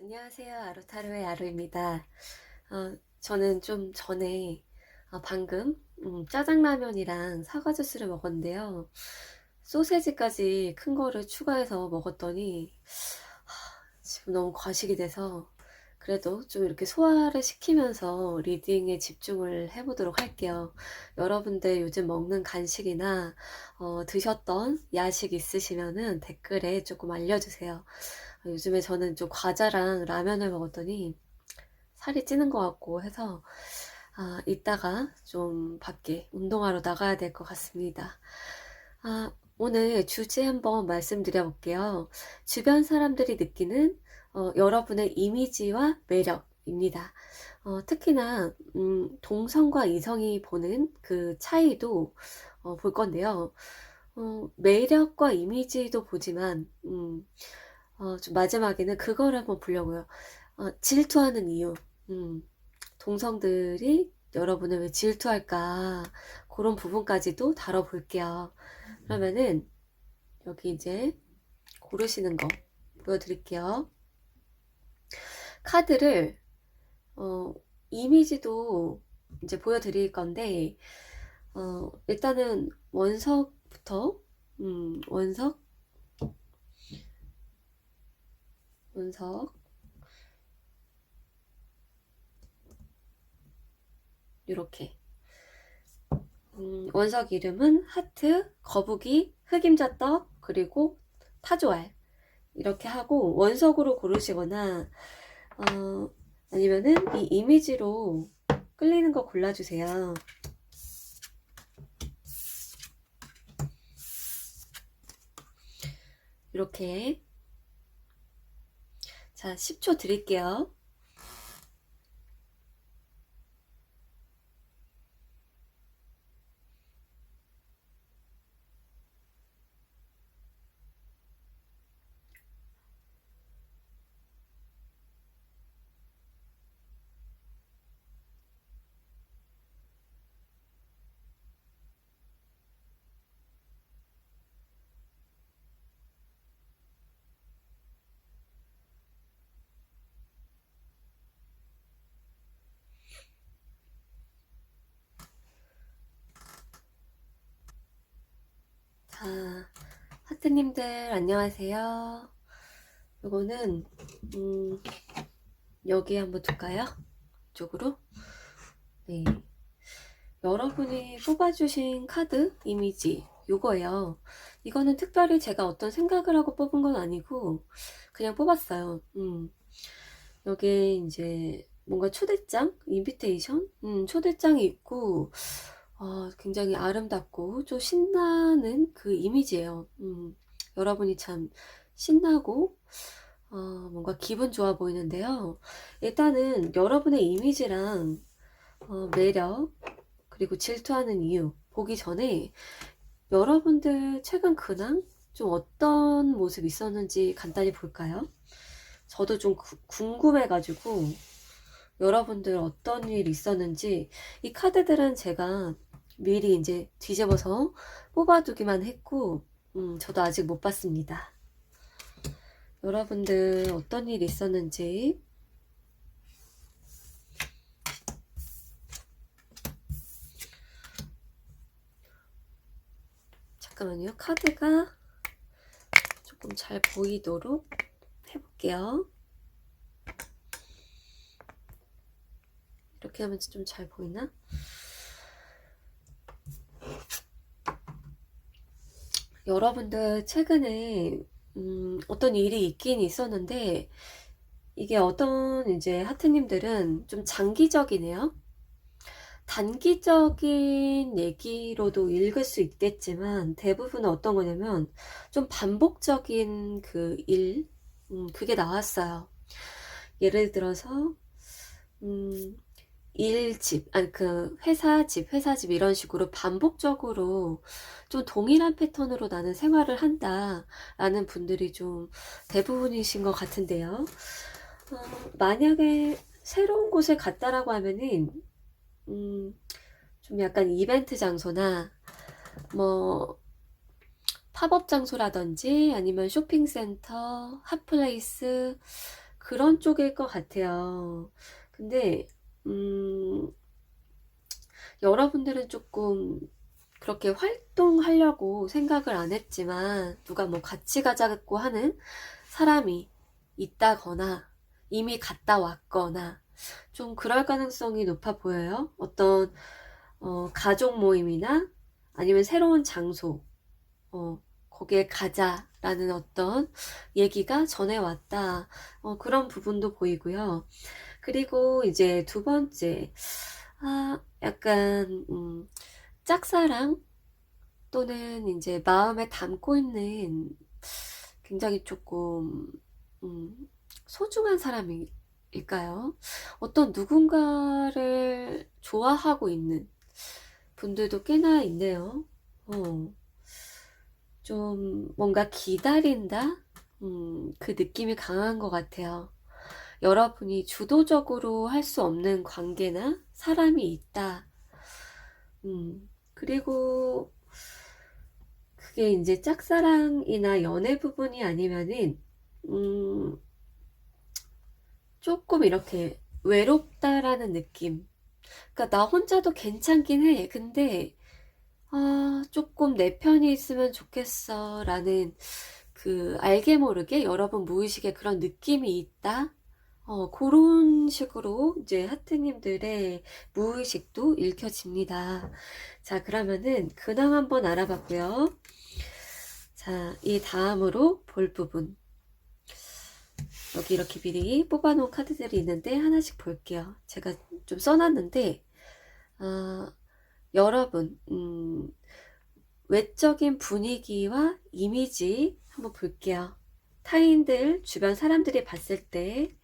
안녕하세요. 아루타로의 아루입니다. 저는 좀 전에 방금 짜장라면이랑 사과 주스를 먹었는데요. 소세지까지 큰 거를 추가해서 먹었더니 지금 너무 과식이 돼서 그래도 좀 이렇게 소화를 시키면서 리딩에 집중을 해보도록 할게요. 여러분들 요즘 먹는 간식이나 드셨던 야식 있으시면은 댓글에 조금 알려주세요. 요즘에 저는 좀 과자랑 라면을 먹었더니 살이 찌는 것 같고 해서 이따가 좀 밖에 운동하러 나가야 될 것 같습니다. 오늘 주제 한번 말씀드려 볼게요. 주변 사람들이 느끼는 여러분의 이미지와 매력입니다. 특히나 동성과 이성이 보는 그 차이도 볼 건데요. 매력과 이미지도 보지만 좀 마지막에는 그걸 한번 보려고요. 질투하는 이유. 음, 동성들이 여러분을 왜 질투할까? 그런 부분까지도 다뤄볼게요. 그러면은 여기 이제 고르시는 거 보여드릴게요. 카드를 이미지도 이제 보여드릴 건데 일단은 원석부터 원석 이렇게 원석 이름은 하트, 거북이, 흑임자떡, 그리고 타조알 이렇게 하고 원석으로 고르시거나 아니면은 이 이미지로 끌리는 거 골라주세요. 이렇게 자 10초 드릴게요. 자 하트님들 안녕하세요. 요거는 여기 한번 둘까요? 이쪽으로. 네, 여러분이 뽑아주신 카드 이미지 요거예요. 이거는 특별히 제가 어떤 생각을 하고 뽑은 건 아니고 그냥 뽑았어요. 여기에 이제 뭔가 초대장, 인비테이션, 초대장이 있고 굉장히 아름답고 좀 신나는 그 이미지예요. 여러분이 참 신나고 뭔가 기분 좋아 보이는데요. 일단은 여러분의 이미지랑 매력 그리고 질투하는 이유 보기 전에 여러분들 최근 근황 좀 어떤 모습 있었는지 간단히 볼까요? 저도 좀 궁금해가지고 여러분들 어떤 일 있었는지 이 카드들은 제가 미리 이제 뒤집어서 뽑아두기만 했고 저도 아직 못 봤습니다. 여러분들 어떤 일 있었는지 잠깐만요. 카드가 조금 잘 보이도록 해볼게요. 이렇게 하면 좀 잘 보이나? 여러분들 최근에 어떤 일이 있긴 있었는데 이게 어떤 이제 하트님들은 좀 장기적이네요. 단기적인 얘기로도 읽을 수 있겠지만 대부분은 어떤 거냐면 좀 반복적인 그 일, 그게 나왔어요. 예를 들어서 일집, 아니 그 회사 집 이런 식으로 반복적으로 좀 동일한 패턴으로 나는 생활을 한다 라는 분들이 좀 대부분이신 것 같은데요. 만약에 새로운 곳에 갔다라고 하면은 좀 약간 이벤트 장소나 뭐 팝업 장소라든지 아니면 쇼핑센터, 핫플레이스 그런 쪽일 것 같아요. 근데 음 여러분들은 조금 그렇게 활동하려고 생각을 안 했지만 누가 뭐 같이 가자고 하는 사람이 있다거나 이미 갔다 왔거나 좀 그럴 가능성이 높아 보여요. 어떤 가족 모임이나 아니면 새로운 장소, 거기에 가자라는 어떤 얘기가 전해왔다. 그런 부분도 보이고요. 그리고 이제 두 번째, 약간 짝사랑 또는 이제 마음에 담고 있는 굉장히 조금 소중한 사람일까요? 어떤 누군가를 좋아하고 있는 분들도 꽤나 있네요. 좀 뭔가 기다린다? 그 느낌이 강한 것 같아요. 여러분이 주도적으로 할 수 없는 관계나 사람이 있다. 그리고 그게 이제 짝사랑이나 연애 부분이 아니면은, 조금 이렇게 외롭다라는 느낌. 그러니까 나 혼자도 괜찮긴 해. 근데, 조금 내 편이 있으면 좋겠어. 라는 그 알게 모르게 여러분 무의식에 그런 느낌이 있다. 그런 식으로 이제 하트님들의 무의식도 읽혀집니다. 자, 그러면은 근황 한번 알아봤고요. 자, 이 다음으로 볼 부분. 여기 이렇게 미리 뽑아놓은 카드들이 있는데 하나씩 볼게요. 제가 좀 써놨는데, 여러분, 외적인 분위기와 이미지 한번 볼게요. 타인들, 주변 사람들이 봤을 때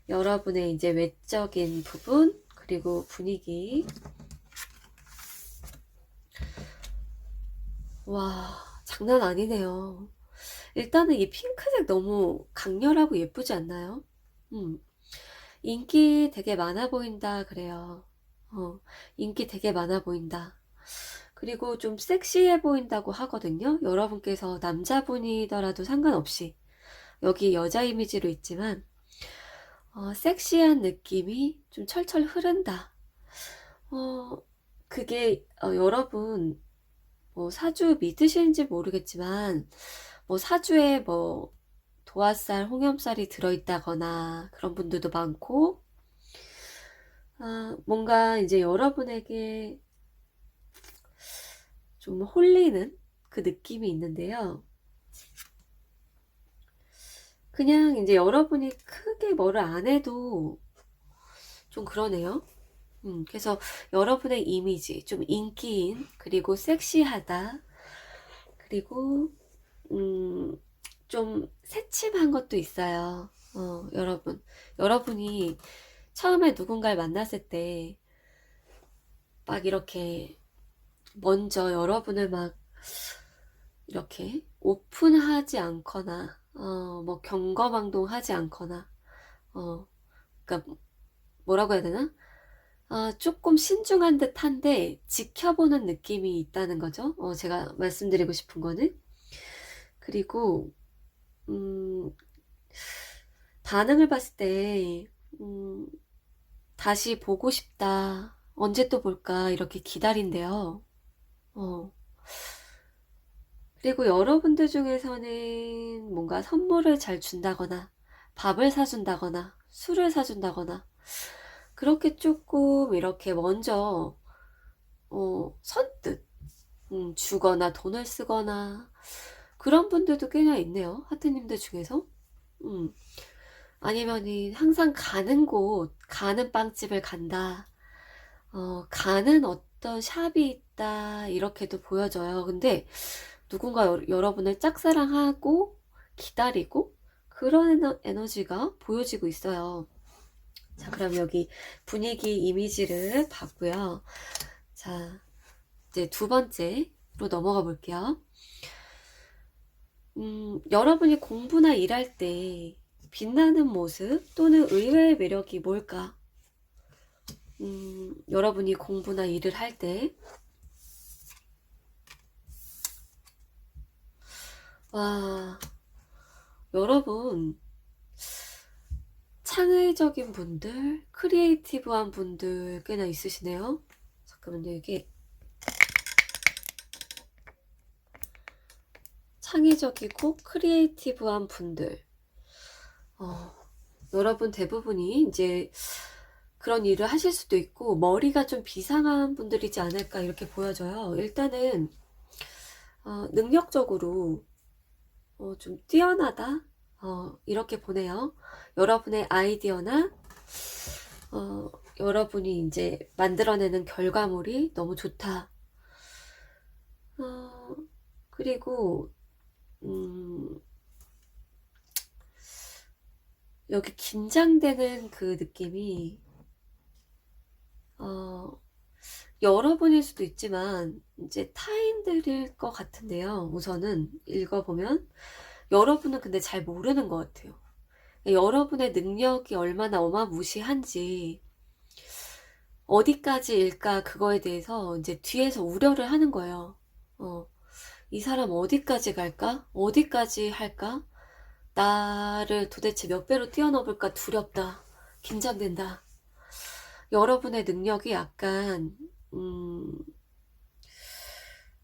여러분의 이제 외적인 부분, 그리고 분위기. 와, 장난 아니네요. 일단은 이 핑크색 너무 강렬하고 예쁘지 않나요? 인기 되게 많아 보인다 그래요. 인기 되게 많아 보인다. 그리고 좀 섹시해 보인다고 하거든요. 여러분께서 남자분이더라도 상관없이 여기 여자 이미지로 있지만 섹시한 느낌이 좀 철철 흐른다. 그게 여러분 뭐 사주 믿으시는지 모르겠지만 뭐 사주에 뭐 도화살, 홍염살이 들어있다거나 그런 분들도 많고, 뭔가 이제 여러분에게 좀 홀리는 그 느낌이 있는데요. 그냥 이제 여러분이 크게 뭐를 안 해도 좀 그러네요. 그래서 여러분의 이미지, 좀 인기인, 그리고 섹시하다, 그리고, 좀 새침한 것도 있어요. 여러분. 여러분이 처음에 누군가를 만났을 때, 막 이렇게, 먼저 여러분을 막, 이렇게, 오픈하지 않거나, 뭐, 경거망동하지 않거나, 그니까, 뭐라고 해야 되나? 조금 신중한 듯한데, 지켜보는 느낌이 있다는 거죠. 제가 말씀드리고 싶은 거는. 그리고, 음, 반응을 봤을 때, 다시 보고 싶다. 언제 또 볼까? 이렇게 기다린대요. 어. 그리고 여러분들 중에서는 뭔가 선물을 잘 준다거나, 밥을 사준다거나, 술을 사준다거나, 그렇게 조금 이렇게 먼저, 선뜻, 주거나 돈을 쓰거나, 그런 분들도 꽤나 있네요. 하트님들 중에서. 음. 아니면은 항상 가는 곳, 가는 빵집을 간다. 가는 어떤 샵이 있다. 이렇게도 보여져요. 근데 누군가 여러분을 짝사랑하고 기다리고 그런 에너지가 보여지고 있어요. 자, 그럼 여기 분위기 이미지를 봤고요. 자, 이제 두 번째로 넘어가 볼게요. 여러분이 공부나 일할 때 빛나는 모습 또는 의외의 매력이 뭘까? 여러분이 공부나 일을 할 때, 와, 여러분, 창의적인 분들, 크리에이티브한 분들 꽤나 있으시네요. 잠깐만요. 이게 창의적이고 크리에이티브한 분들. 여러분 대부분이 이제 그런 일을 하실 수도 있고 머리가 좀 비상한 분들이지 않을까 이렇게 보여져요. 일단은 능력적으로 좀 뛰어나다 이렇게 보네요. 여러분의 아이디어나 여러분이 이제 만들어내는 결과물이 너무 좋다. 그리고 여기 긴장되는 그 느낌이 여러분일 수도 있지만 이제 타인들일 것 같은데요. 우선은 읽어보면 여러분은 근데 잘 모르는 것 같아요. 여러분의 능력이 얼마나 어마무시한지 어디까지일까 그거에 대해서 이제 뒤에서 우려를 하는 거예요. 이 사람 어디까지 갈까? 어디까지 할까? 나를 도대체 몇 배로 뛰어넘을까 두렵다. 긴장된다. 여러분의 능력이 약간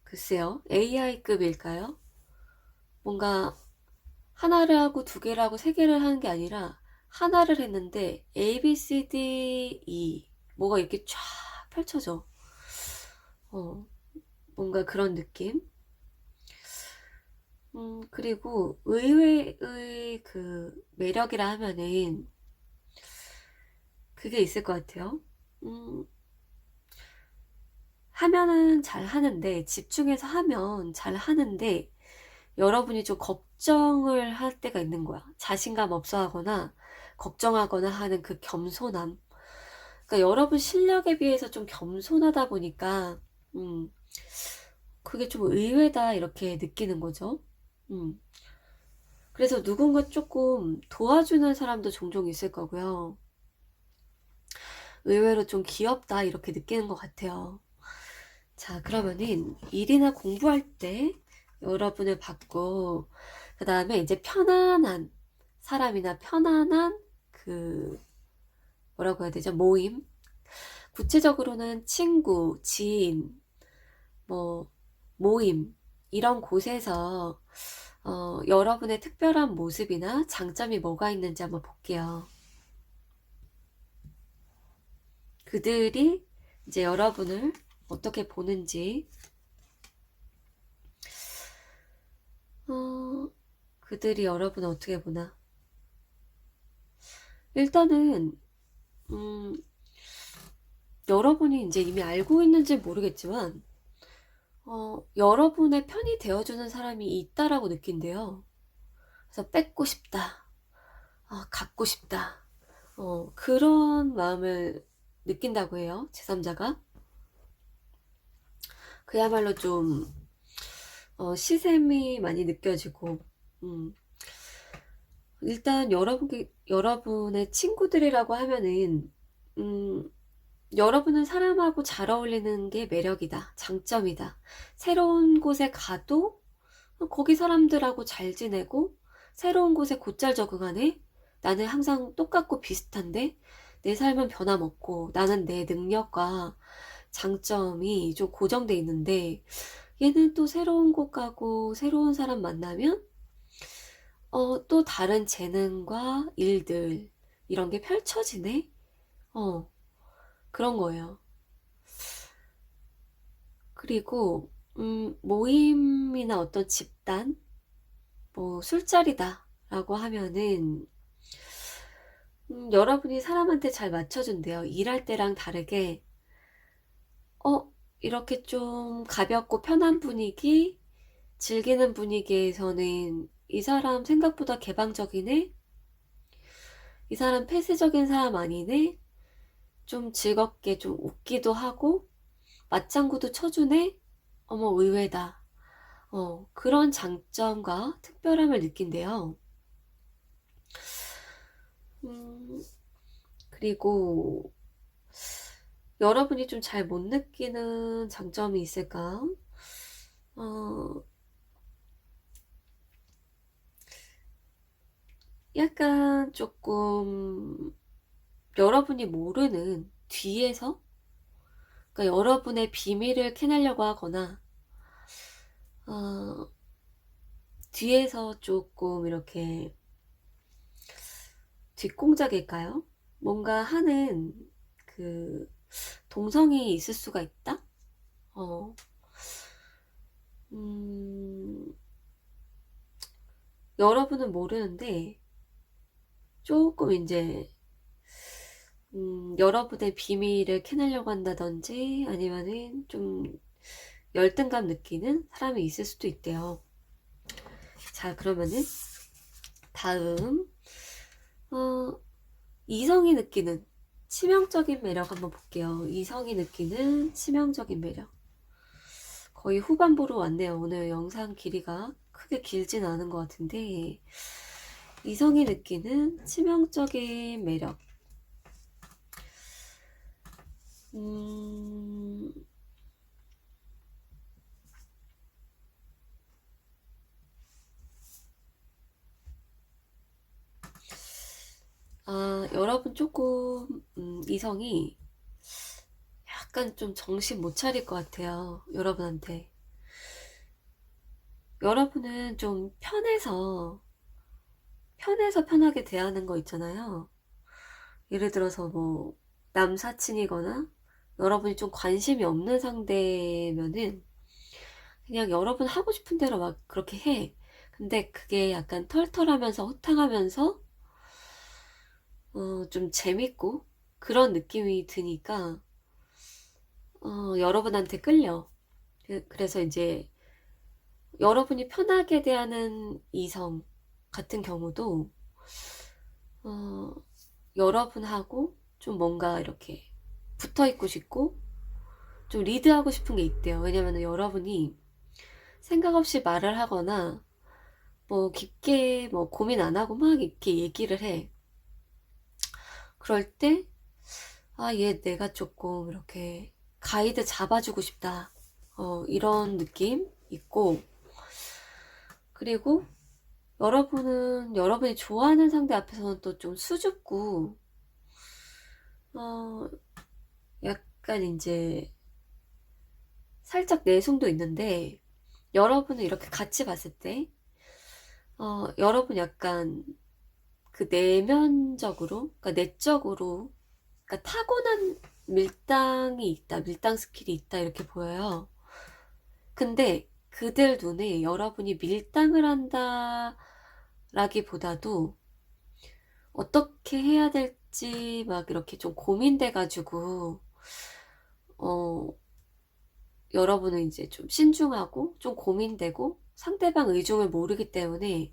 글쎄요. AI급일까요? 뭔가 하나를 하고 두 개를 하고 세 개를 하는 게 아니라 하나를 했는데 A, B, C, D, E 뭐가 이렇게 쫙 펼쳐져. 뭔가 그런 느낌. 그리고 의외의 그 매력이라 하면은 그게 있을 것 같아요. 하면은 잘 하는데, 집중해서 하면 잘 하는데, 여러분이 좀 걱정을 할 때가 있는 거야. 자신감 없어 하거나, 걱정하거나 하는 그 겸손함. 그러니까 여러분 실력에 비해서 좀 겸손하다 보니까, 그게 좀 의외다, 이렇게 느끼는 거죠. 그래서 누군가 조금 도와주는 사람도 종종 있을 거고요. 의외로 좀 귀엽다, 이렇게 느끼는 것 같아요. 자, 그러면은 일이나 공부할 때 여러분을 받고, 그 다음에 이제 편안한 사람이나 편안한 그 뭐라고 해야 되죠? 모임. 구체적으로는 친구, 지인, 뭐 모임 이런 곳에서 여러분의 특별한 모습이나 장점이 뭐가 있는지 한번 볼게요. 그들이 이제 여러분을 어떻게 보는지, 그들이 여러분을 어떻게 보나. 일단은 여러분이 이제 이미 알고 있는지 모르겠지만 여러분의 편이 되어주는 사람이 있다라고 느낀대요. 그래서 뺏고 싶다, 갖고 싶다, 그런 마음을 느낀다고 해요. 제3자가. 그야말로 좀 시샘이 많이 느껴지고, 일단 여러분의 친구들이라고 하면은 여러분은 사람하고 잘 어울리는 게 매력이다, 장점이다. 새로운 곳에 가도 거기 사람들하고 잘 지내고, 새로운 곳에 곧잘 적응하네. 나는 항상 똑같고 비슷한데 내 삶은 변함없고 나는 내 능력과 장점이 좀 고정돼 있는데, 얘는 또 새로운 곳 가고 새로운 사람 만나면 또 다른 재능과 일들 이런 게 펼쳐지네. 그런 거예요. 그리고 모임이나 어떤 집단, 뭐 술자리다 라고 하면은 여러분이 사람한테 잘 맞춰준대요. 일할 때랑 다르게 이렇게 좀 가볍고 편한 분위기, 즐기는 분위기에서는 이 사람 생각보다 개방적이네? 이 사람 폐쇄적인 사람 아니네? 좀 즐겁게 좀 웃기도 하고 맞장구도 쳐주네? 어머, 의외다. 그런 장점과 특별함을 느낀대요. 그리고 여러분이 좀 잘 못 느끼는 장점이 있을까? 약간 조금 여러분이 모르는 뒤에서, 그러니까 여러분의 비밀을 캐내려고 하거나 어, 뒤에서 조금 이렇게 뒷공작일까요? 뭔가 하는 그 동성이 있을 수가 있다? 어, 음, 여러분은 모르는데 조금 이제 여러분의 비밀을 캐내려고 한다든지 아니면은 좀 열등감 느끼는 사람이 있을 수도 있대요. 자, 그러면은 다음 이성이 느끼는 치명적인 매력 한번 볼게요. 이성이 느끼는 치명적인 매력. 거의 후반부로 왔네요. 오늘 영상 길이가 크게 길진 않은 것 같은데, 이성이 느끼는 치명적인 매력. 음, 여러분 조금, 이성이 약간 좀 정신 못 차릴 것 같아요. 여러분한테. 여러분은 좀 편해서 편하게 대하는 거 있잖아요. 예를 들어서 뭐, 남사친이거나, 여러분이 좀 관심이 없는 상대면은, 그냥 여러분 하고 싶은 대로 막 그렇게 해. 근데 그게 약간 털털하면서 호탕하면서, 좀 재밌고, 그런 느낌이 드니까, 여러분한테 끌려. 그래서 이제, 여러분이 편하게 대하는 이성 같은 경우도, 어, 여러분하고 좀 뭔가 이렇게 붙어 있고 싶고, 좀 리드하고 싶은 게 있대요. 왜냐면 여러분이 생각 없이 말을 하거나, 뭐 깊게 뭐 고민 안 하고 막 이렇게 얘기를 해. 그럴 때, 얘 내가 조금 이렇게 가이드 잡아주고 싶다. 이런 느낌 있고, 그리고 여러분은 여러분이 좋아하는 상대 앞에서는 또 좀 수줍고, 어, 약간 이제 살짝 내숭도 있는데, 여러분은 이렇게 같이 봤을 때, 여러분 약간 그 내면적으로, 그러니까 내적으로, 그러니까 타고난 밀당이 있다, 밀당 스킬이 있다, 이렇게 보여요. 근데 그들 눈에 여러분이 밀당을 한다라기보다도 어떻게 해야 될지 막 이렇게 좀 고민돼가지고, 어, 여러분은 이제 좀 신중하고 좀 고민되고 상대방 의중을 모르기 때문에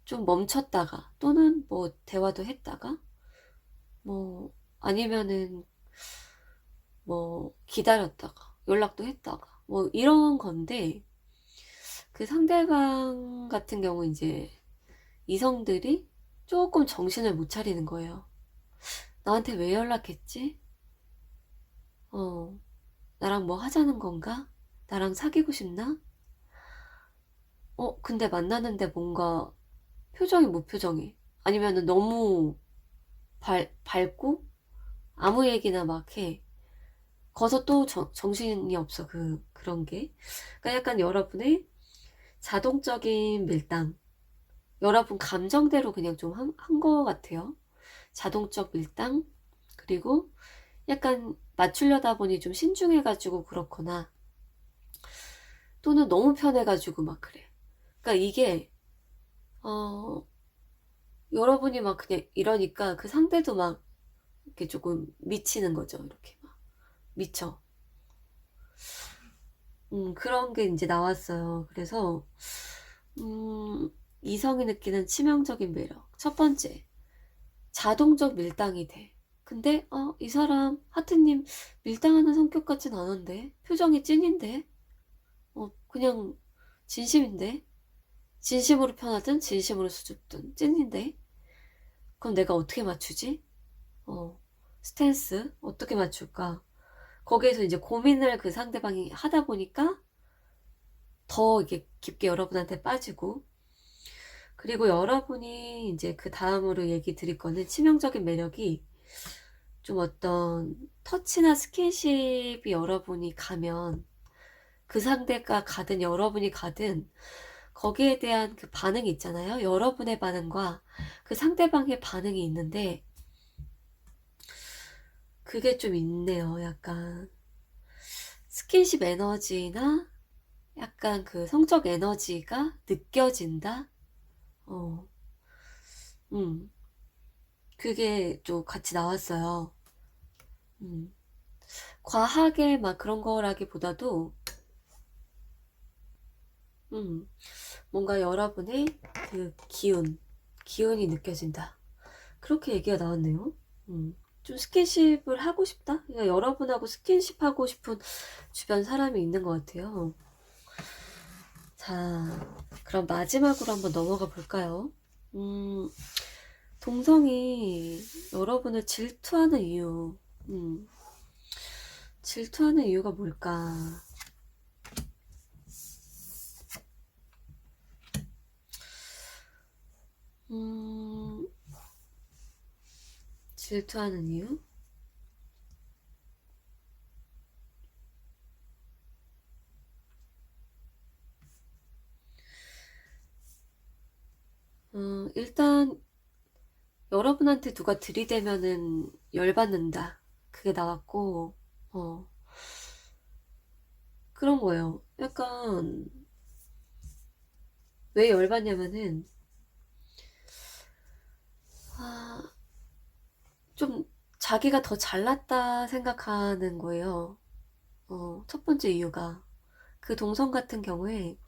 좀 멈췄다가 또는 뭐 대화도 했다가 뭐 아니면은 뭐 기다렸다가 연락도 했다가 뭐 이런 건데, 그 상대방 같은 경우 이제 이성들이 조금 정신을 못 차리는 거예요. 나한테 왜 연락했지? 어, 나랑 뭐 하자는 건가? 나랑 사귀고 싶나? 근데 만나는데 뭔가 표정이 무표정해. 아니면은 너무 밝고 아무 얘기나 막 해. 거기서 또 정신이 없어. 그런 게. 그러니까 약간 여러분의 자동적인 밀당. 여러분 감정대로 그냥 좀 한 거 같아요. 자동적 밀당. 그리고 약간 맞추려다 보니 좀 신중해가지고 그렇거나 또는 너무 편해가지고 막 그래. 그러니까 이게, 어, 여러분이 막 그냥 이러니까 그 상대도 막 이렇게 조금 미치는 거죠. 이렇게 막 미쳐. 그런 게 이제 나왔어요. 그래서, 음, 이성이 느끼는 치명적인 매력. 첫 번째, 자동적 밀당이 돼. 근데, 이 사람, 하트님, 밀당하는 성격 같진 않은데? 표정이 찐인데? 그냥, 진심인데? 진심으로 편하든, 진심으로 수줍든, 찐인데? 그럼 내가 어떻게 맞추지? 스탠스, 어떻게 맞출까? 거기에서 이제 고민을 그 상대방이 하다 보니까, 더 이게 깊게 여러분한테 빠지고, 그리고 여러분이 이제 그 다음으로 얘기 드릴 거는 치명적인 매력이 좀 어떤 터치나 스킨십이 여러분이 가면 그 상대가 가든 여러분이 가든 거기에 대한 그 반응이 있잖아요. 여러분의 반응과 그 상대방의 반응이 있는데 그게 좀 있네요. 약간 스킨십 에너지나 약간 그 성적 에너지가 느껴진다. 어, 음, 그게 좀 같이 나왔어요. 음, 과하게 막 그런 거라기보다도, 음, 뭔가 여러분의 그 기운이 느껴진다. 그렇게 얘기가 나왔네요. 음, 좀 스킨십을 하고 싶다? 그러니까 여러분하고 스킨십 하고 싶은 주변 사람이 있는 것 같아요. 자, 그럼 마지막으로 한번 넘어가 볼까요? 음, 동성이 여러분을 질투하는 이유, 음, 질투하는 이유가 뭘까? 음, 질투하는 이유? 일단 여러분한테 누가 들이대면은 열받는다. 그게 나왔고, 어, 그런 거예요. 약간 왜 열받냐면은 아, 좀 자기가 더 잘났다 생각하는 거예요. 첫 번째 이유가 그 동성 같은 경우에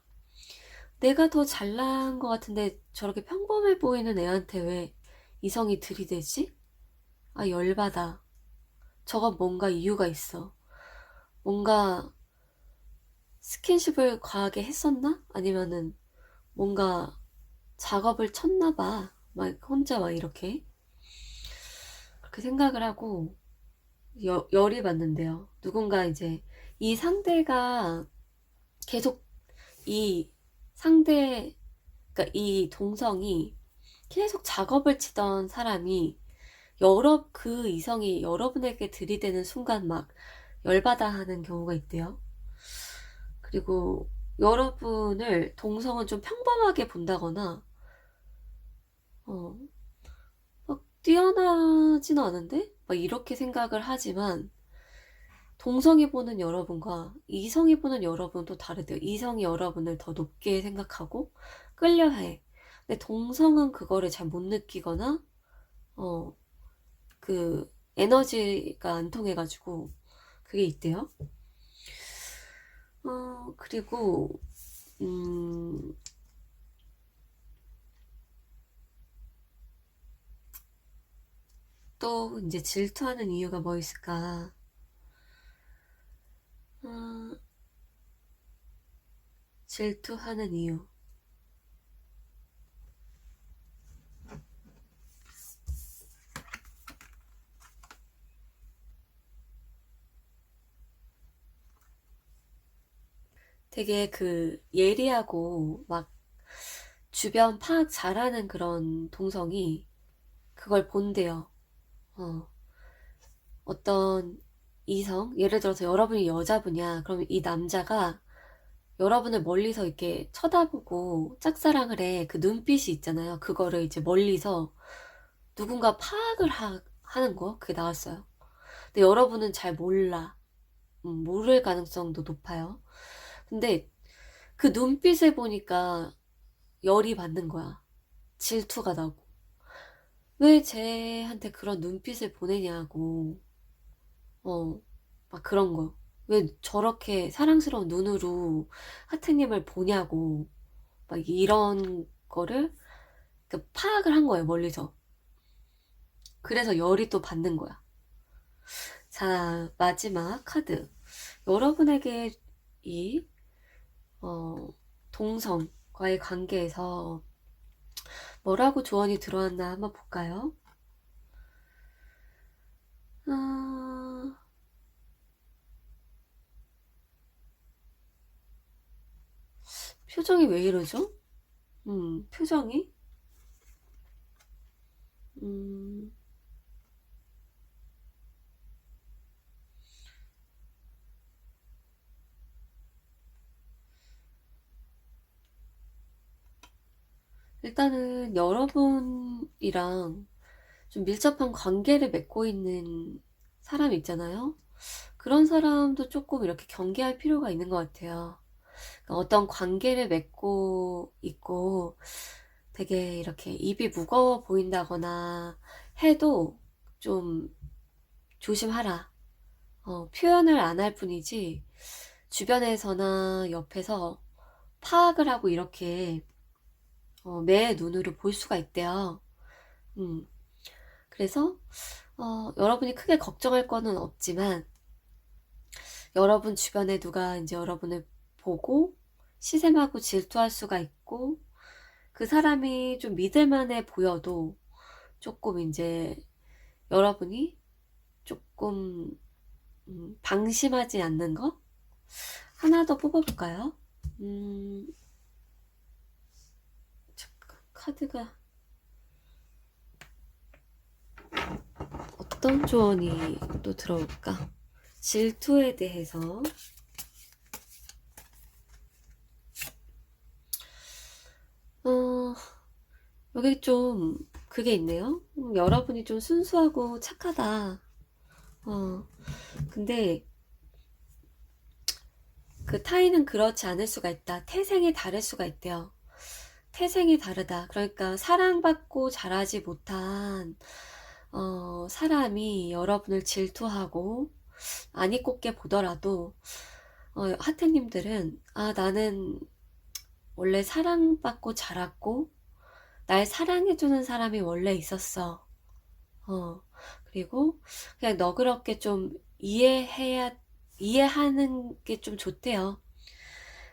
내가 더 잘난 것 같은데 저렇게 평범해 보이는 애한테 왜 이성이 들이대지? 아, 열받아. 저건 뭔가 이유가 있어. 뭔가 스킨십을 과하게 했었나? 아니면은 뭔가 작업을 쳤나 봐. 막 혼자 막 이렇게. 그렇게 생각을 하고 열이 받는데요. 누군가 이제 이 상대가 계속 이 상대, 그러니까 이 동성이 계속 작업을 치던 사람이 그 이성이 여러분에게 들이대는 순간 막 열받아 하는 경우가 있대요. 그리고 여러분을 동성은 좀 평범하게 본다거나, 어, 막 뛰어나지는 않은데? 막 이렇게 생각을 하지만, 동성이 보는 여러분과 이성이 보는 여러분은 또 다르대요. 이성이 여러분을 더 높게 생각하고 끌려해. 근데 동성은 그거를 잘 못 느끼거나, 어, 그 에너지가 안 통해가지고 그게 있대요. 그리고 음, 또 이제 질투하는 이유가 뭐 있을까? 음, 질투하는 이유. 되게 그 예리하고 막 주변 파악 잘하는 그런 동성이 그걸 본대요. 어, 어떤 이성, 예를 들어서 여러분이 여자분이야. 그러면 이 남자가 여러분을 멀리서 이렇게 쳐다보고 짝사랑을 해. 그 눈빛이 있잖아요. 그거를 이제 멀리서 누군가 파악을 하는 거. 그게 나왔어요. 근데 여러분은 잘 몰라. 모를 가능성도 높아요. 근데 그 눈빛을 보니까 열이 받는 거야. 질투가 나고. 왜 쟤한테 그런 눈빛을 보내냐고. 어, 막 그런 거. 왜 저렇게 사랑스러운 눈으로 하트님을 보냐고. 막 이런 거를 그 파악을 한 거예요, 멀리서. 그래서 열이 또 받는 거야. 자, 마지막 카드. 여러분에게 이, 어, 동성과의 관계에서 뭐라고 조언이 들어왔나 한번 볼까요? 어, 표정이 왜 이러죠? 표정이? 음, 일단은 여러분이랑 좀 밀접한 관계를 맺고 있는 사람 있잖아요. 그런 사람도 조금 이렇게 경계할 필요가 있는 것 같아요. 그러니까 어떤 관계를 맺고 있고 되게 이렇게 입이 무거워 보인다거나 해도 좀 조심하라. 표현을 안 할 뿐이지 주변에서나 옆에서 파악을 하고 이렇게 매 눈으로 볼 수가 있대요. 음, 그래서 여러분이 크게 걱정할 거는 없지만 여러분 주변에 누가 이제 여러분을 보고 시샘하고 질투할 수가 있고 그 사람이 좀 믿을만해 보여도 조금 이제 여러분이 조금 방심하지 않는 거? 하나 더 뽑아볼까요? 잠깐 카드가 어떤 조언이 또 들어올까? 질투에 대해서 어, 여기 좀 그게 있네요. 여러분이 좀 순수하고 착하다. 근데 그 타인은 그렇지 않을 수가 있다. 태생이 다를 수가 있대요. 태생이 다르다. 그러니까 사랑받고 자라지 못한 사람이 여러분을 질투하고 안 이꼽게 보더라도 하트님들은 나는 원래 사랑받고 자랐고 날 사랑해주는 사람이 원래 있었어. 그리고 그냥 너그럽게 좀 이해하는 게 좀 좋대요.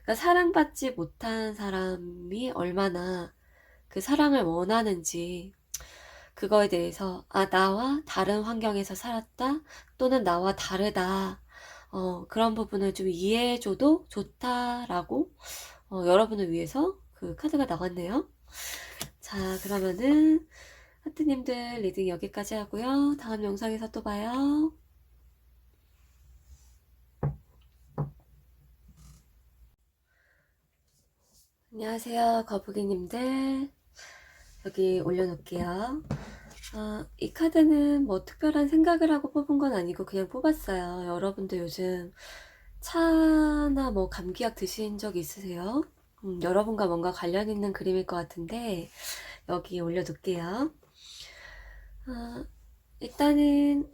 그러니까 사랑받지 못한 사람이 얼마나 그 사랑을 원하는지 그거에 대해서 나와 다른 환경에서 살았다 또는 나와 다르다 그런 부분을 좀 이해해줘도 좋다라고 여러분을 위해서 그 카드가 나왔네요. 자, 그러면은 하트님들 리딩 여기까지 하고요. 다음 영상에서 또 봐요. 안녕하세요, 거북이님들. 여기 올려놓을게요. 이 카드는 뭐 특별한 생각을 하고 뽑은 건 아니고 그냥 뽑았어요. 여러분들 요즘 차나 뭐 감기약 드신 적 있으세요? 여러분과 뭔가 관련 있는 그림일 것 같은데 여기 올려둘게요. 일단은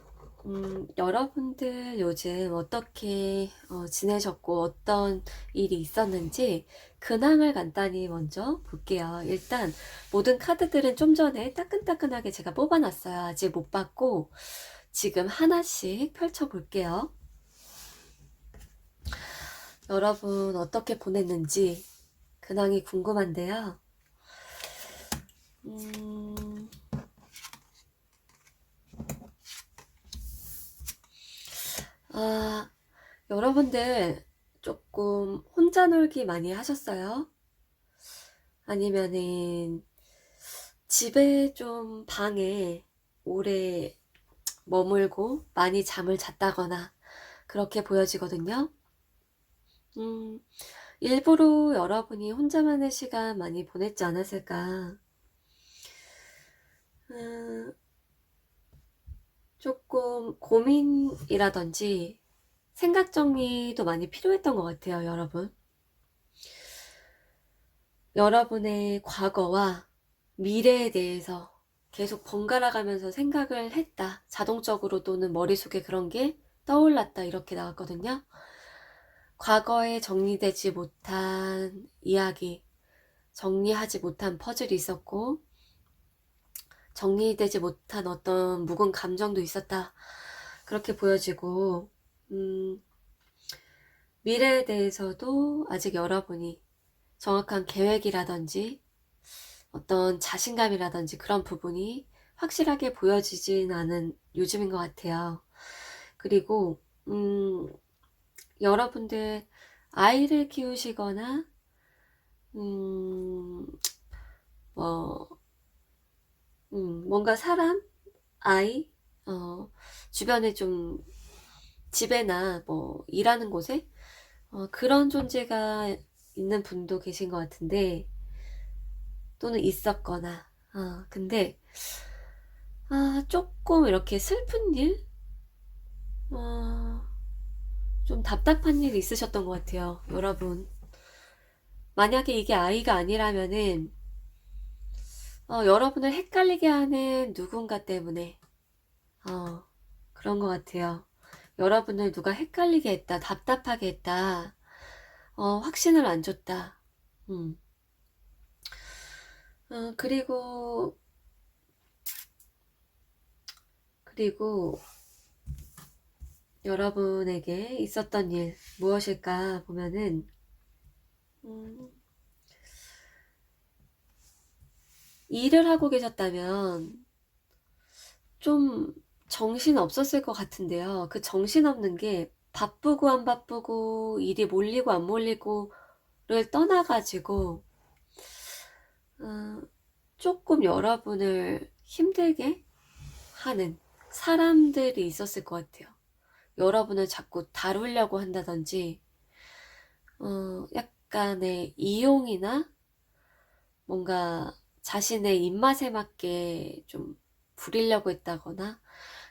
여러분들 요즘 어떻게 지내셨고 어떤 일이 있었는지 근황을 간단히 먼저 볼게요. 일단 모든 카드들은 좀 전에 따끈따끈하게 제가 뽑아놨어요. 아직 못 봤고 지금 하나씩 펼쳐볼게요. 여러분 어떻게 보냈는지 근황이 궁금한데요. 여러분들 조금 혼자 놀기 많이 하셨어요? 아니면은 집에 좀 방에 오래 머물고 많이 잠을 잤다거나 그렇게 보여지거든요. 일부러 여러분이 혼자만의 시간 많이 보냈지 않았을까. 조금 고민이라든지 생각 정리도 많이 필요했던 것 같아요, 여러분. 여러분의 과거와 미래에 대해서 계속 번갈아 가면서 생각을 했다. 자동적으로 또는 머릿속에 그런 게 떠올랐다. 이렇게 나왔거든요. 과거에 정리되지 못한 이야기, 정리하지 못한 퍼즐이 있었고, 정리되지 못한 어떤 묵은 감정도 있었다. 그렇게 보여지고, 미래에 대해서도 아직 여러분이 정확한 계획이라든지 어떤 자신감이라든지 그런 부분이 확실하게 보여지진 않은 요즘인 것 같아요. 그리고 여러분들 아이를 키우시거나 뭐 뭔가 사람, 아이, 주변에 좀 집에나 뭐 일하는 곳에 그런 존재가 있는 분도 계신 것 같은데, 또는 있었거나, 근데, 조금 이렇게 슬픈 일? 어, 좀 답답한 일이 있으셨던 것 같아요, 여러분. 만약에 이게 아이가 아니라면은, 여러분을 헷갈리게 하는 누군가 때문에, 어, 그런 것 같아요. 여러분을 누가 헷갈리게 했다, 답답하게 했다, 확신을 안 줬다. 음. 그리고, 그리고, 여러분에게 있었던 일, 무엇일까 보면은, 음, 일을 하고 계셨다면, 좀 정신 없었을 것 같은데요. 그 정신 없는 게 바쁘고 안 바쁘고 일이 몰리고 안 몰리고를 떠나가지고 조금 여러분을 힘들게 하는 사람들이 있었을 것 같아요. 여러분을 자꾸 다루려고 한다든지 약간의 이용이나 뭔가 자신의 입맛에 맞게 좀 부리려고 했다거나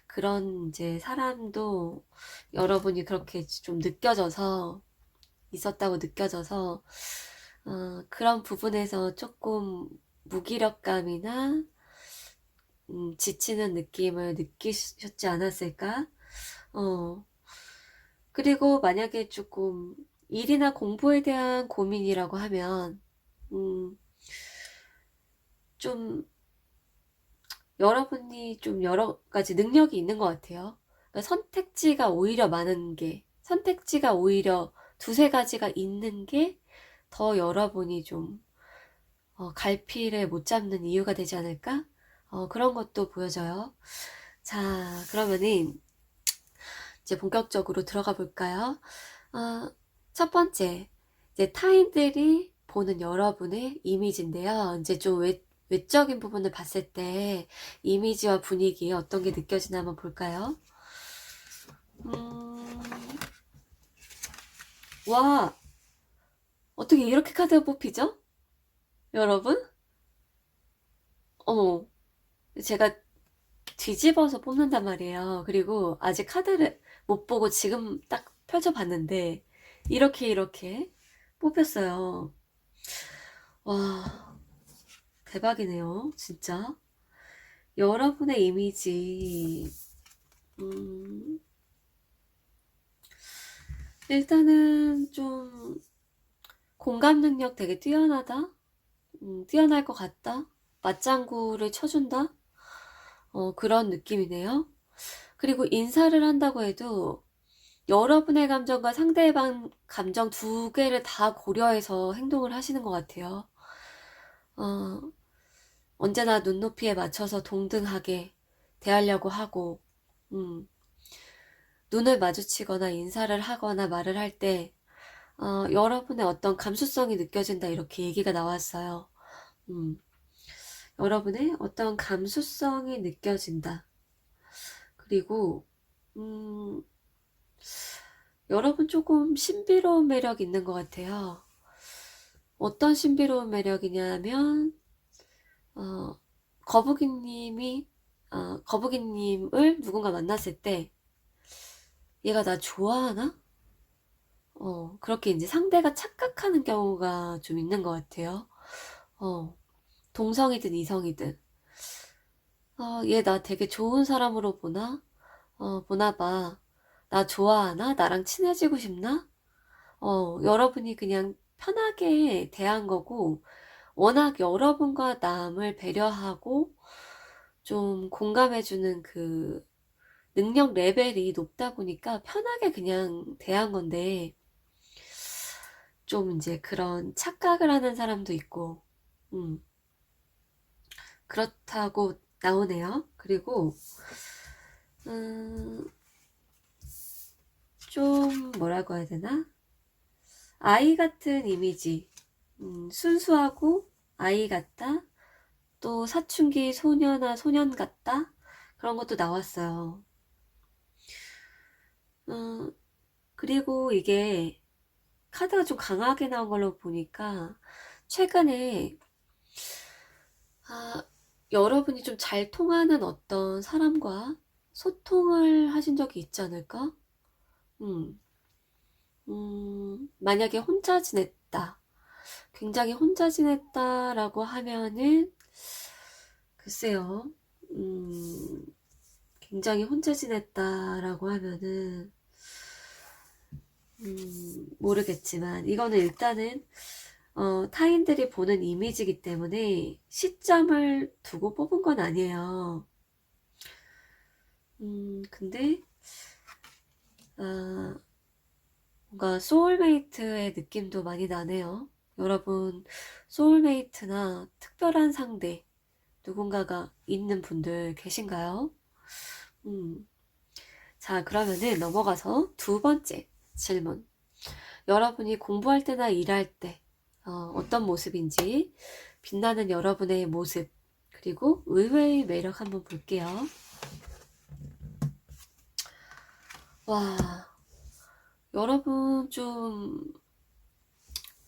그런 이제 사람도 여러분이 그렇게 좀 느껴져서 있었다고 느껴져서 그런 부분에서 조금 무기력감이나 지치는 느낌을 느끼셨지 않았을까? 어, 그리고 만약에 조금 일이나 공부에 대한 고민이라고 하면 좀 여러분이 좀 여러 가지 능력이 있는 것 같아요. 그러니까 선택지가 오히려 두세 가지가 있는 게 더 여러분이 좀 갈피를 못 잡는 이유가 되지 않을까? 그런 것도 보여져요. 자, 그러면은 이제 본격적으로 들어가 볼까요? 첫 번째, 이제 타인들이 보는 여러분의 이미지인데요. 이제 좀 외적인 부분을 봤을 때 이미지와 분위기 어떤 게 느껴지나 한번 볼까요? 음, 와, 어떻게 이렇게 카드가 뽑히죠? 여러분? 어머, 제가 뒤집어서 뽑는단 말이에요. 그리고 아직 카드를 못 보고 지금 딱 펼쳐봤는데 이렇게 뽑혔어요. 와, 대박이네요. 진짜. 여러분의 이미지, 음, 일단은 좀 공감 능력 되게 뛰어나다? 뛰어날 것 같다? 맞장구를 쳐준다? 그런 느낌이네요. 그리고 인사를 한다고 해도 여러분의 감정과 상대방 감정 두 개를 다 고려해서 행동을 하시는 것 같아요. 어, 언제나 눈높이에 맞춰서 동등하게 대하려고 하고, 음, 눈을 마주치거나 인사를 하거나 말을 할 때, 여러분의 어떤 감수성이 느껴진다, 이렇게 얘기가 나왔어요. 음, 여러분의 어떤 감수성이 느껴진다. 그리고, 음, 여러분 조금 신비로운 매력 있는 것 같아요. 어떤 신비로운 매력이냐면, 어, 거북이님이, 거북이님을 누군가 만났을 때, 얘가 나 좋아하나? 그렇게 이제 상대가 착각하는 경우가 좀 있는 것 같아요. 어, 동성이든 이성이든. 얘 나 되게 좋은 사람으로 보나? 보나 봐. 나 좋아하나? 나랑 친해지고 싶나? 여러분이 그냥 편하게 대한 거고, 워낙 여러분과 남을 배려하고, 좀 공감해주는 그 능력 레벨이 높다 보니까 편하게 그냥 대한 건데, 좀 이제 그런 착각을 하는 사람도 있고, 음, 그렇다고 나오네요. 그리고, 음, 좀 뭐라고 해야 되나? 아이 같은 이미지, 순수하고 아이 같다? 또 사춘기 소녀나 소년 같다? 그런 것도 나왔어요. 어, 그리고 이게 카드가 좀 강하게 나온 걸로 보니까 최근에 아, 여러분이 좀 잘 통하는 어떤 사람과 소통을 하신 적이 있지 않을까? 음, 만약에 혼자 지냈다. 굉장히 혼자 지냈다라고 하면은, 글쎄요, 음, 굉장히 혼자 지냈다라고 하면은, 모르겠지만, 이거는 일단은, 타인들이 보는 이미지이기 때문에 시점을 두고 뽑은 건 아니에요. 근데, 아, 뭔가 소울메이트의 느낌도 많이 나네요. 여러분, 소울메이트나 특별한 상대, 누군가가 있는 분들 계신가요? 음, 자, 그러면은 넘어가서 두 번째 질문. 여러분이 공부할 때나 일할 때, 어떤 모습인지, 빛나는 여러분의 모습, 그리고 의외의 매력 한번 볼게요. 와, 여러분 좀,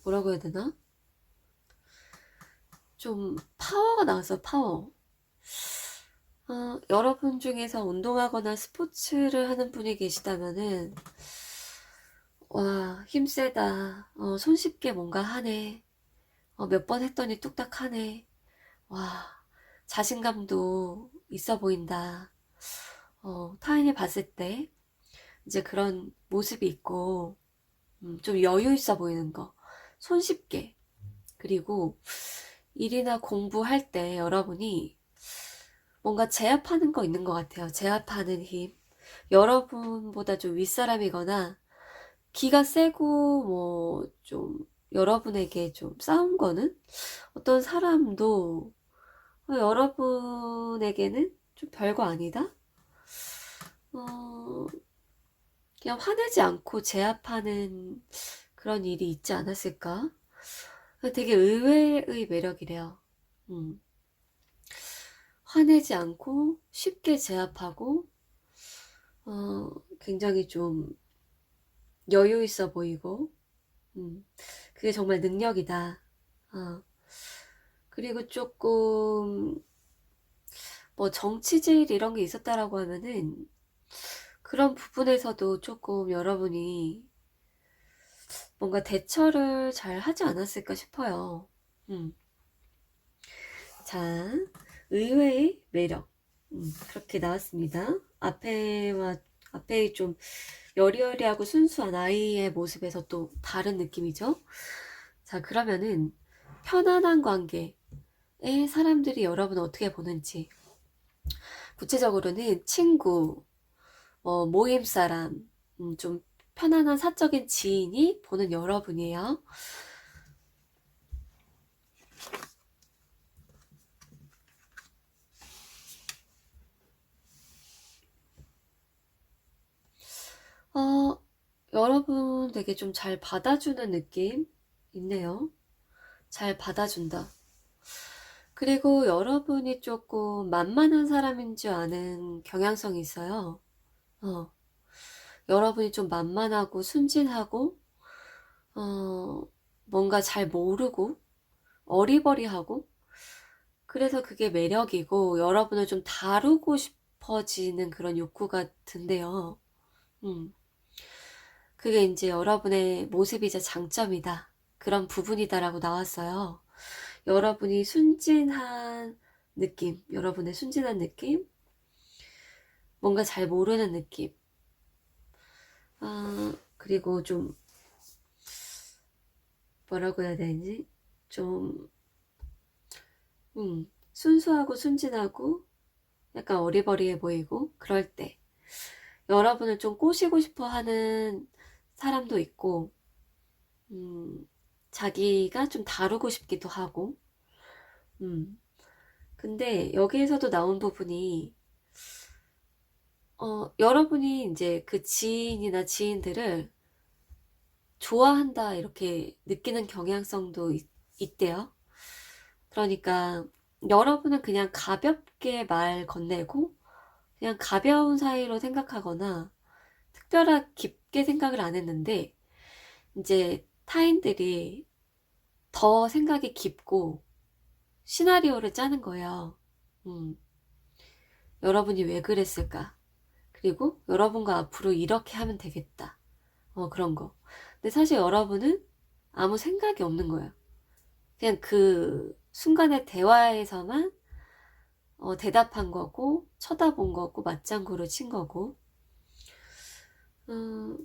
뭐라고 해야 되나? 좀 파워가 나왔어, 파워. 여러분 중에서 운동하거나 스포츠를 하는 분이 계시다면은, 와, 힘세다. 손쉽게 뭔가 하네. 몇 번 했더니 뚝딱 하네. 와, 자신감도 있어 보인다. 타인이 봤을 때, 이제 그런 모습이 있고, 좀 여유 있어 보이는 거. 손쉽게. 그리고 일이나 공부할 때 여러분이 뭔가 제압하는 거 있는 것 같아요. 제압하는 힘. 여러분보다 좀 윗사람이거나 기가 세고 뭐 좀 여러분에게 좀 싸운 거는 어떤 사람도 여러분에게는 좀 별거 아니다? 어, 그냥 화내지 않고 제압하는 그런 일이 있지 않았을까? 되게 의외의 매력이래요. 음, 화내지 않고 쉽게 제압하고 굉장히 좀 여유 있어 보이고, 그게 정말 능력이다. 어, 그리고 조금, 뭐 정치질 이런 게 있었다라고 하면은, 그런 부분에서도 조금 여러분이 뭔가 대처를 잘 하지 않았을까 싶어요. 음. 자, 의외의 매력. 그렇게 나왔습니다. 앞에 좀 여리여리하고 순수한 아이의 모습에서 또 다른 느낌이죠. 자, 그러면은 편안한 관계에 사람들이 여러분을 어떻게 보는지. 구체적으로는 친구, 모임 사람, 좀 편안한 사적인 지인이 보는 여러분이에요. 어, 여러분 되게 좀 잘 받아주는 느낌 있네요. 잘 받아준다. 그리고 여러분이 조금 만만한 사람인 줄 아는 경향성이 있어요. 어, 여러분이 좀 만만하고 순진하고, 어, 뭔가 잘 모르고, 어리버리하고, 그래서 그게 매력이고, 여러분을 좀 다루고 싶어지는 그런 욕구가 든대요. 음, 그게 이제 여러분의 모습이자 장점이다. 그런 부분이다라고 나왔어요. 여러분이 순진한 느낌, 여러분의 순진한 느낌, 뭔가 잘 모르는 느낌, 그리고 좀, 뭐라고 해야 되지? 좀, 순수하고 순진하고, 약간 어리버리해 보이고, 그럴 때, 여러분을 좀 꼬시고 싶어 하는 사람도 있고, 자기가 좀 다루고 싶기도 하고, 음. 근데 여기에서도 나온 부분이, 여러분이 이제 그 지인이나 지인들을 좋아한다, 이렇게 느끼는 경향성도 있대요. 그러니까, 여러분은 그냥 가볍게 말 건네고 그냥 가벼운 사이로 생각하거나 특별하게 깊게 생각을 안 했는데 이제 타인들이 더 생각이 깊고 시나리오를 짜는 거예요. 여러분이 왜 그랬을까? 그리고 여러분과 앞으로 이렇게 하면 되겠다. 그런 거. 근데 사실 여러분은 아무 생각이 없는 거예요. 그냥 그 순간의 대화에서만 대답한 거고, 쳐다본 거고, 맞장구를 친 거고. 음,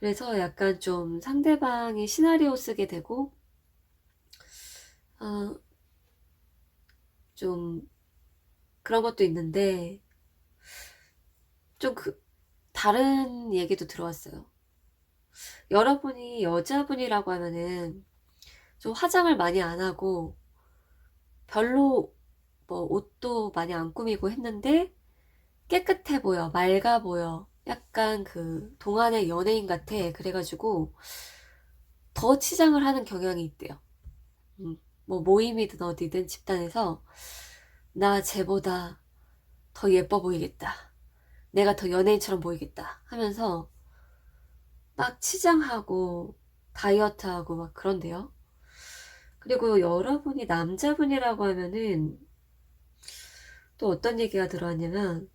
그래서 약간 좀 상대방이 시나리오 쓰게 되고, 어, 좀 그런 것도 있는데, 좀 다른 얘기도 들어왔어요. 여러분이 여자분이라고 하면은 좀 화장을 많이 안 하고, 별로 뭐 옷도 많이 안 꾸미고 했는데, 깨끗해 보여, 맑아 보여. 약간 그 동안의 연예인 같아. 그래가지고 더 치장을 하는 경향이 있대요. 뭐 모임이든 어디든 집단에서 나 쟤보다 더 예뻐 보이겠다. 내가 더 연예인처럼 보이겠다 하면서 막 치장하고 다이어트하고 막 그런데요. 그리고 여러분이 남자분이라고 하면은 또 어떤 얘기가 들어왔냐면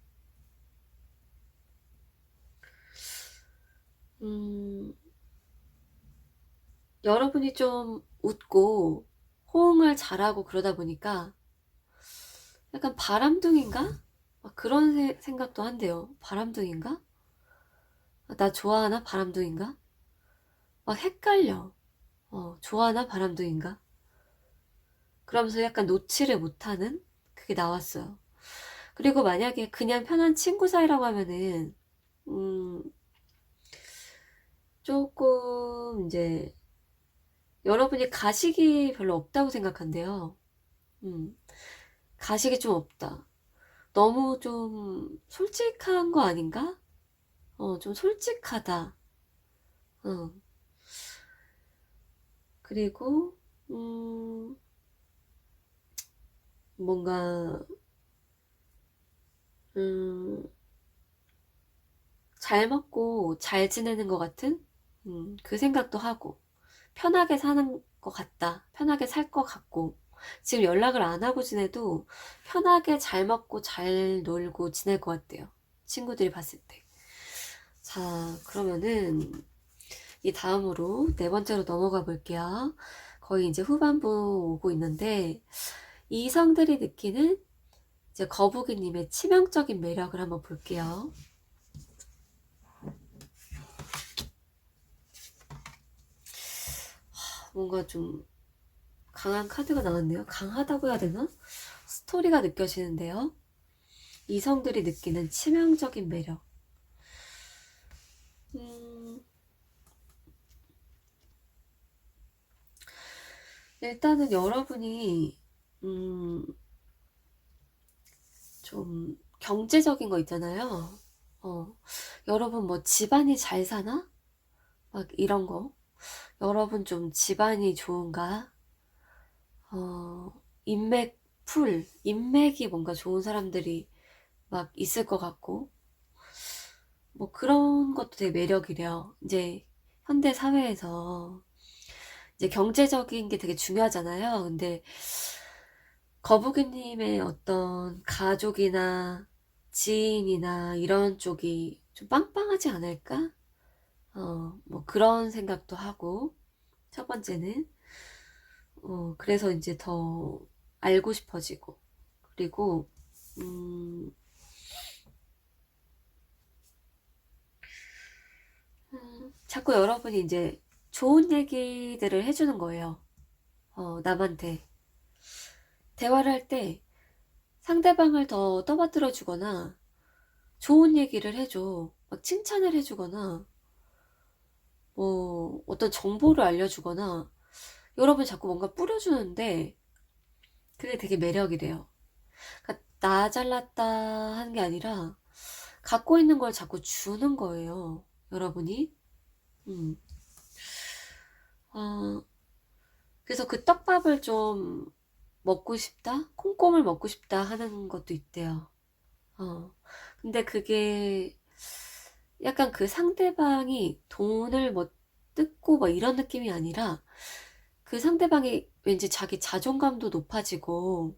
음, 여러분이 좀 웃고 호응을 잘하고 그러다 보니까 약간 바람둥인가? 막 그런 생각도 한대요. 바람둥인가? 나 좋아하나? 바람둥인가? 막 헷갈려. 좋아하나? 바람둥인가? 그러면서 약간 놓지를 못하는 그게 나왔어요. 그리고 만약에 그냥 편한 친구 사이라고 하면은 음, 조금 이제 여러분이 가식이 별로 없다고 생각한대요. 음, 가식이 좀 없다. 너무 좀 솔직한 거 아닌가? 좀 솔직하다. 어. 그리고, 뭔가, 음, 잘 먹고 잘 지내는 것 같은? 그 생각도 하고, 편하게 사는 것 같다. 편하게 살 것 같고, 지금 연락을 안 하고 지내도 편하게 잘 먹고 잘 놀고 지낼 것 같대요. 친구들이 봤을 때. 자, 그러면은, 이 다음으로 네 번째로 넘어가 볼게요. 거의 이제 후반부 오고 있는데, 이성들이 느끼는 이제 거북이님의 치명적인 매력을 한번 볼게요. 뭔가 좀 강한 카드가 나왔네요. 강하다고 해야 되나? 스토리가 느껴지는데요. 이성들이 느끼는 치명적인 매력. 음, 일단은 여러분이 좀 경제적인 거 있잖아요. 여러분 뭐 집안이 잘 사나? 막 이런 거. 여러분 좀 집안이 좋은가? 인맥 인맥이 뭔가 좋은 사람들이 막 있을 것 같고, 뭐 그런 것도 되게 매력이래요. 이제 현대 사회에서 이제 경제적인 게 되게 중요하잖아요. 근데 거북이님의 어떤 가족이나 지인이나 이런 쪽이 좀 빵빵하지 않을까? 뭐 그런 생각도 하고, 첫 번째는, 그래서 이제 더 알고 싶어지고, 그리고, 음, 자꾸 여러분이 이제 좋은 얘기들을 해주는 거예요. 남한테. 대화를 할 때 상대방을 더 떠받들어 주거나, 좋은 얘기를 해줘. 막 칭찬을 해주거나, 뭐, 어떤 정보를 알려주거나, 여러분이 자꾸 뭔가 뿌려주는데, 그게 되게 매력이래요. 그러니까 나 잘났다 하는 게 아니라, 갖고 있는 걸 자꾸 주는 거예요. 여러분이. 음. 어, 그래서 그 떡밥을 좀 먹고 싶다? 콩고물 먹고 싶다 하는 것도 있대요. 근데 그게 약간 그 상대방이 돈을 뭐 뜯고 뭐 이런 느낌이 아니라 그 상대방이 왠지 자기 자존감도 높아지고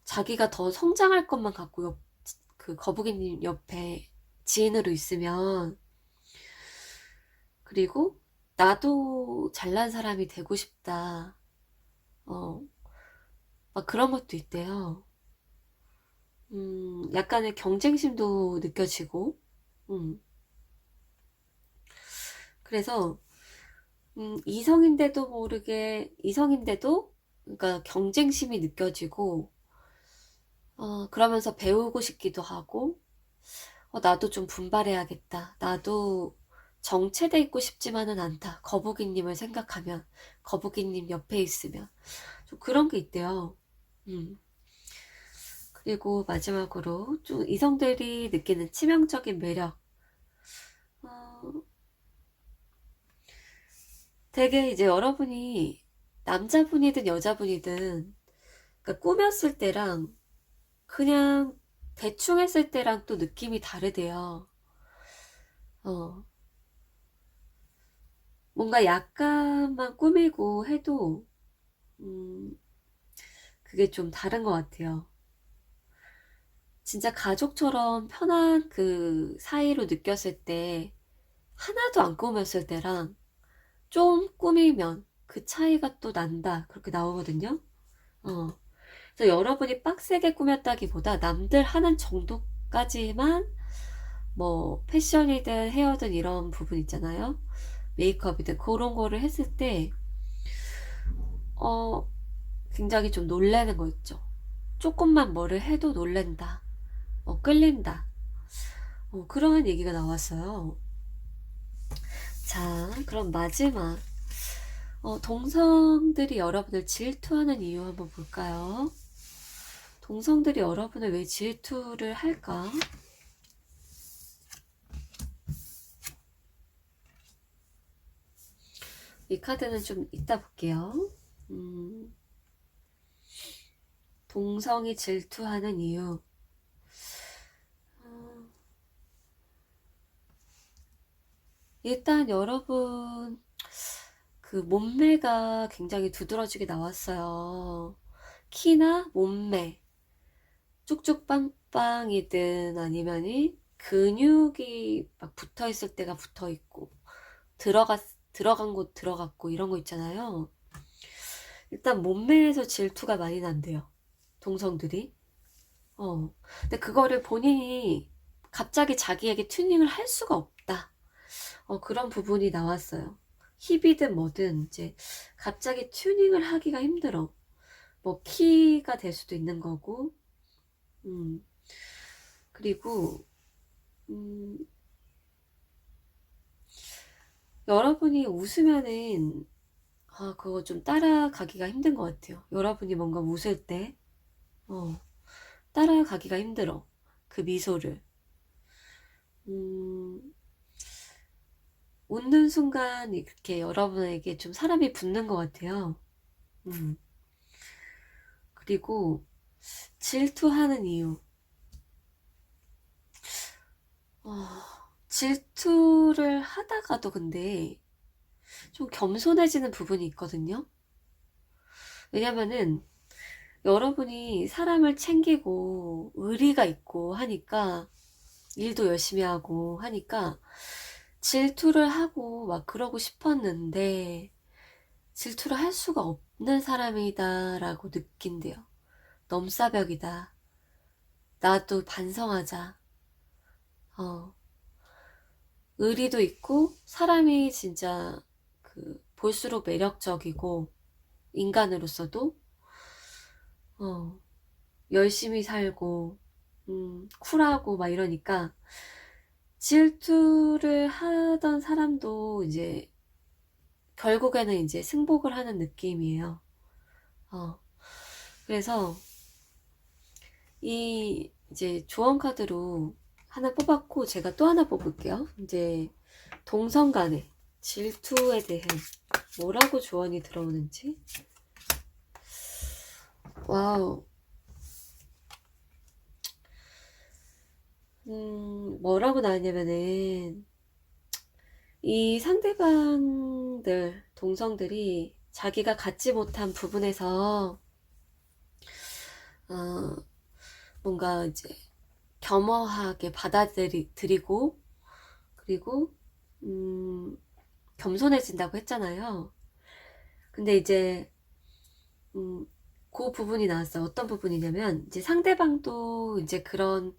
자기가 더 성장할 것만 같고 그 거북이님 옆에 지인으로 있으면, 그리고 나도 잘난 사람이 되고 싶다. 어, 막 그런 것도 있대요. 약간의 경쟁심도 느껴지고, 음, 그래서, 이성인데도, 그러니까 경쟁심이 느껴지고, 그러면서 배우고 싶기도 하고, 나도 좀 분발해야겠다. 나도 정체돼 있고 싶지만은 않다. 거북이님을 생각하면, 거북이님 옆에 있으면. 좀 그런 게 있대요. 음. 그리고 마지막으로 좀 이성들이 느끼는 치명적인 매력. 어, 되게 이제 여러분이 남자분이든 여자분이든 그러니까 꾸몄을 때랑 그냥 대충 했을 때랑 또 느낌이 다르대요. 어, 뭔가 약간만 꾸미고 해도 음, 그게 좀 다른 것 같아요. 진짜 가족처럼 편한 그 사이로 느꼈을 때 하나도 안 꾸몄을 때랑 좀 꾸미면 그 차이가 또 난다. 그렇게 나오거든요. 어. 그래서 여러분이 빡세게 꾸몄다기보다 남들 하는 정도까지만 뭐 패션이든 헤어든 이런 부분 있잖아요. 메이크업이든 그런 거를 했을 때 어, 굉장히 좀 놀라는 거 있죠. 조금만 뭐를 해도 놀랜다. 끌린다. 그런 얘기가 나왔어요. 자, 그럼 마지막. 동성들이 여러분을 질투하는 이유 한번 볼까요? 동성들이 여러분을 왜 질투를 할까? 이 카드는 좀 이따 볼게요. 음, 동성이 질투하는 이유. 어, 일단 여러분 그 몸매가 굉장히 두드러지게 나왔어요. 키나 몸매, 쭉쭉빵빵이든 아니면이 근육이 막 붙어 있을 때가 붙어 있고 들어갔 들어간 곳 들어갔고 이런 거 있잖아요. 일단 몸매에서 질투가 많이 난대요. 동성들이. 근데 그거를 본인이 갑자기 자기에게 튜닝을 할 수가 없다. 그런 부분이 나왔어요. 힙이든 뭐든 이제 갑자기 튜닝을 하기가 힘들어. 뭐 키가 될 수도 있는 거고, 음, 그리고 음, 여러분이 웃으면은 그거 좀 따라가기가 힘든 것 같아요. 여러분이 뭔가 웃을 때, 어, 따라가기가 힘들어. 그 미소를. 음, 웃는 순간 이렇게 여러분에게 좀 사람이 붙는 것 같아요. 음, 그리고 질투하는 이유. 어, 질투를 하다가도 근데 좀 겸손해지는 부분이 있거든요. 왜냐면은 여러분이 사람을 챙기고 의리가 있고 하니까 일도 열심히 하고 하니까 질투를 하고 막 그러고 싶었는데 질투를 할 수가 없는 사람이다라고 느낀대요. 넘사벽이다. 나도 반성하자. 어, 의리도 있고 사람이 진짜 그 볼수록 매력적이고 인간으로서도 어, 열심히 살고 쿨하고 막 이러니까 질투를 하던 사람도 이제 결국에는 이제 승복을 하는 느낌이에요. 어, 그래서 이 이제 조언 카드로 하나 뽑았고 제가 또 하나 뽑을게요. 이제 동성 간의 질투에 대해 뭐라고 조언이 들어오는지. 와우. 뭐라고 나왔냐면은, 이 상대방들, 동성들이 자기가 갖지 못한 부분에서, 어, 뭔가 이제 겸허하게 받아들이고, 그리고, 겸손해진다고 했잖아요. 근데 이제, 음, 그 부분이 나왔어요. 어떤 부분이냐면, 이제 상대방도 이제 그런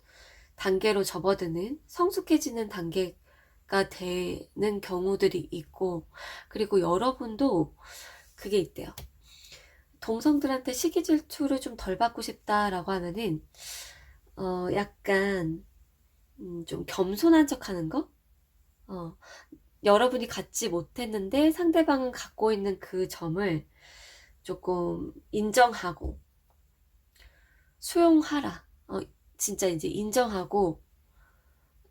단계로 접어드는, 성숙해지는 단계가 되는 경우들이 있고, 그리고 여러분도 그게 있대요. 동성들한테 시기 질투를 좀 덜 받고 싶다라고 하면은, 약간, 좀 겸손한 척 하는 거? 어, 여러분이 갖지 못했는데 상대방은 갖고 있는 그 점을 조금 인정하고, 수용하라. 진짜 이제 인정하고,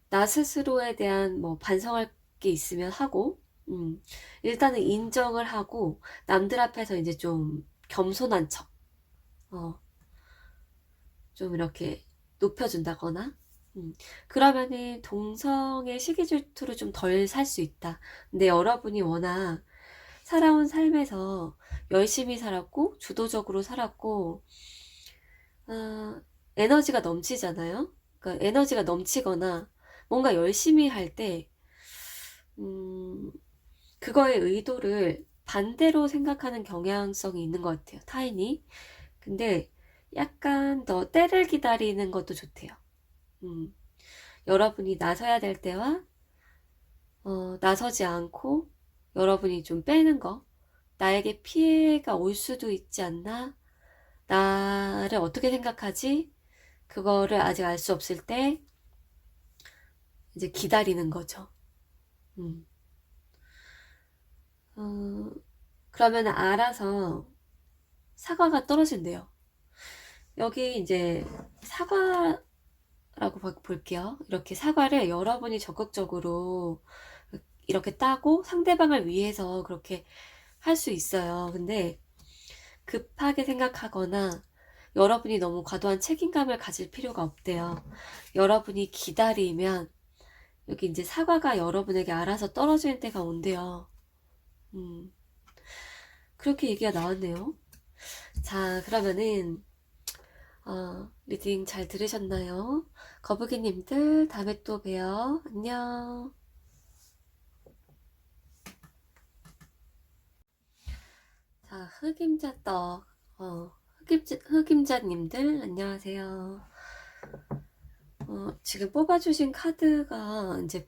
나 스스로에 대한 뭐 반성할 게 있으면 하고, 일단은 인정을 하고, 남들 앞에서 이제 좀 겸손한 척, 어, 좀 이렇게 높여준다거나, 그러면은 동성의 시기 질투를 좀 덜 살 수 있다. 근데 여러분이 워낙 살아온 삶에서 열심히 살았고, 주도적으로 살았고, 아, 에너지가 넘치잖아요? 그러니까 에너지가 넘치거나, 뭔가 열심히 할 때, 음, 그거의 의도를 반대로 생각하는 경향성이 있는 것 같아요, 타인이. 근데 약간 더 때를 기다리는 것도 좋대요. 음, 여러분이 나서야 될 때와, 나서지 않고, 여러분이 좀 빼는 거. 나에게 피해가 올 수도 있지 않나? 나를 어떻게 생각하지? 그거를 아직 알 수 없을 때, 이제 기다리는 거죠. 음. 어, 그러면 알아서 사과가 떨어진대요. 여기 이제 사과라고 볼게요. 이렇게 사과를 여러분이 적극적으로 이렇게 따고 상대방을 위해서 그렇게 할 수 있어요. 근데 급하게 생각하거나 여러분이 너무 과도한 책임감을 가질 필요가 없대요. 여러분이 기다리면 여기 이제 사과가 여러분에게 알아서 떨어지는 때가 온대요. 음, 그렇게 얘기가 나왔네요. 자, 그러면은 리딩 잘 들으셨나요? 거북이님들, 다음에 또 봬요. 안녕. 자, 흑임자 흑임자님들, 안녕하세요. 지금 뽑아주신 카드가 이제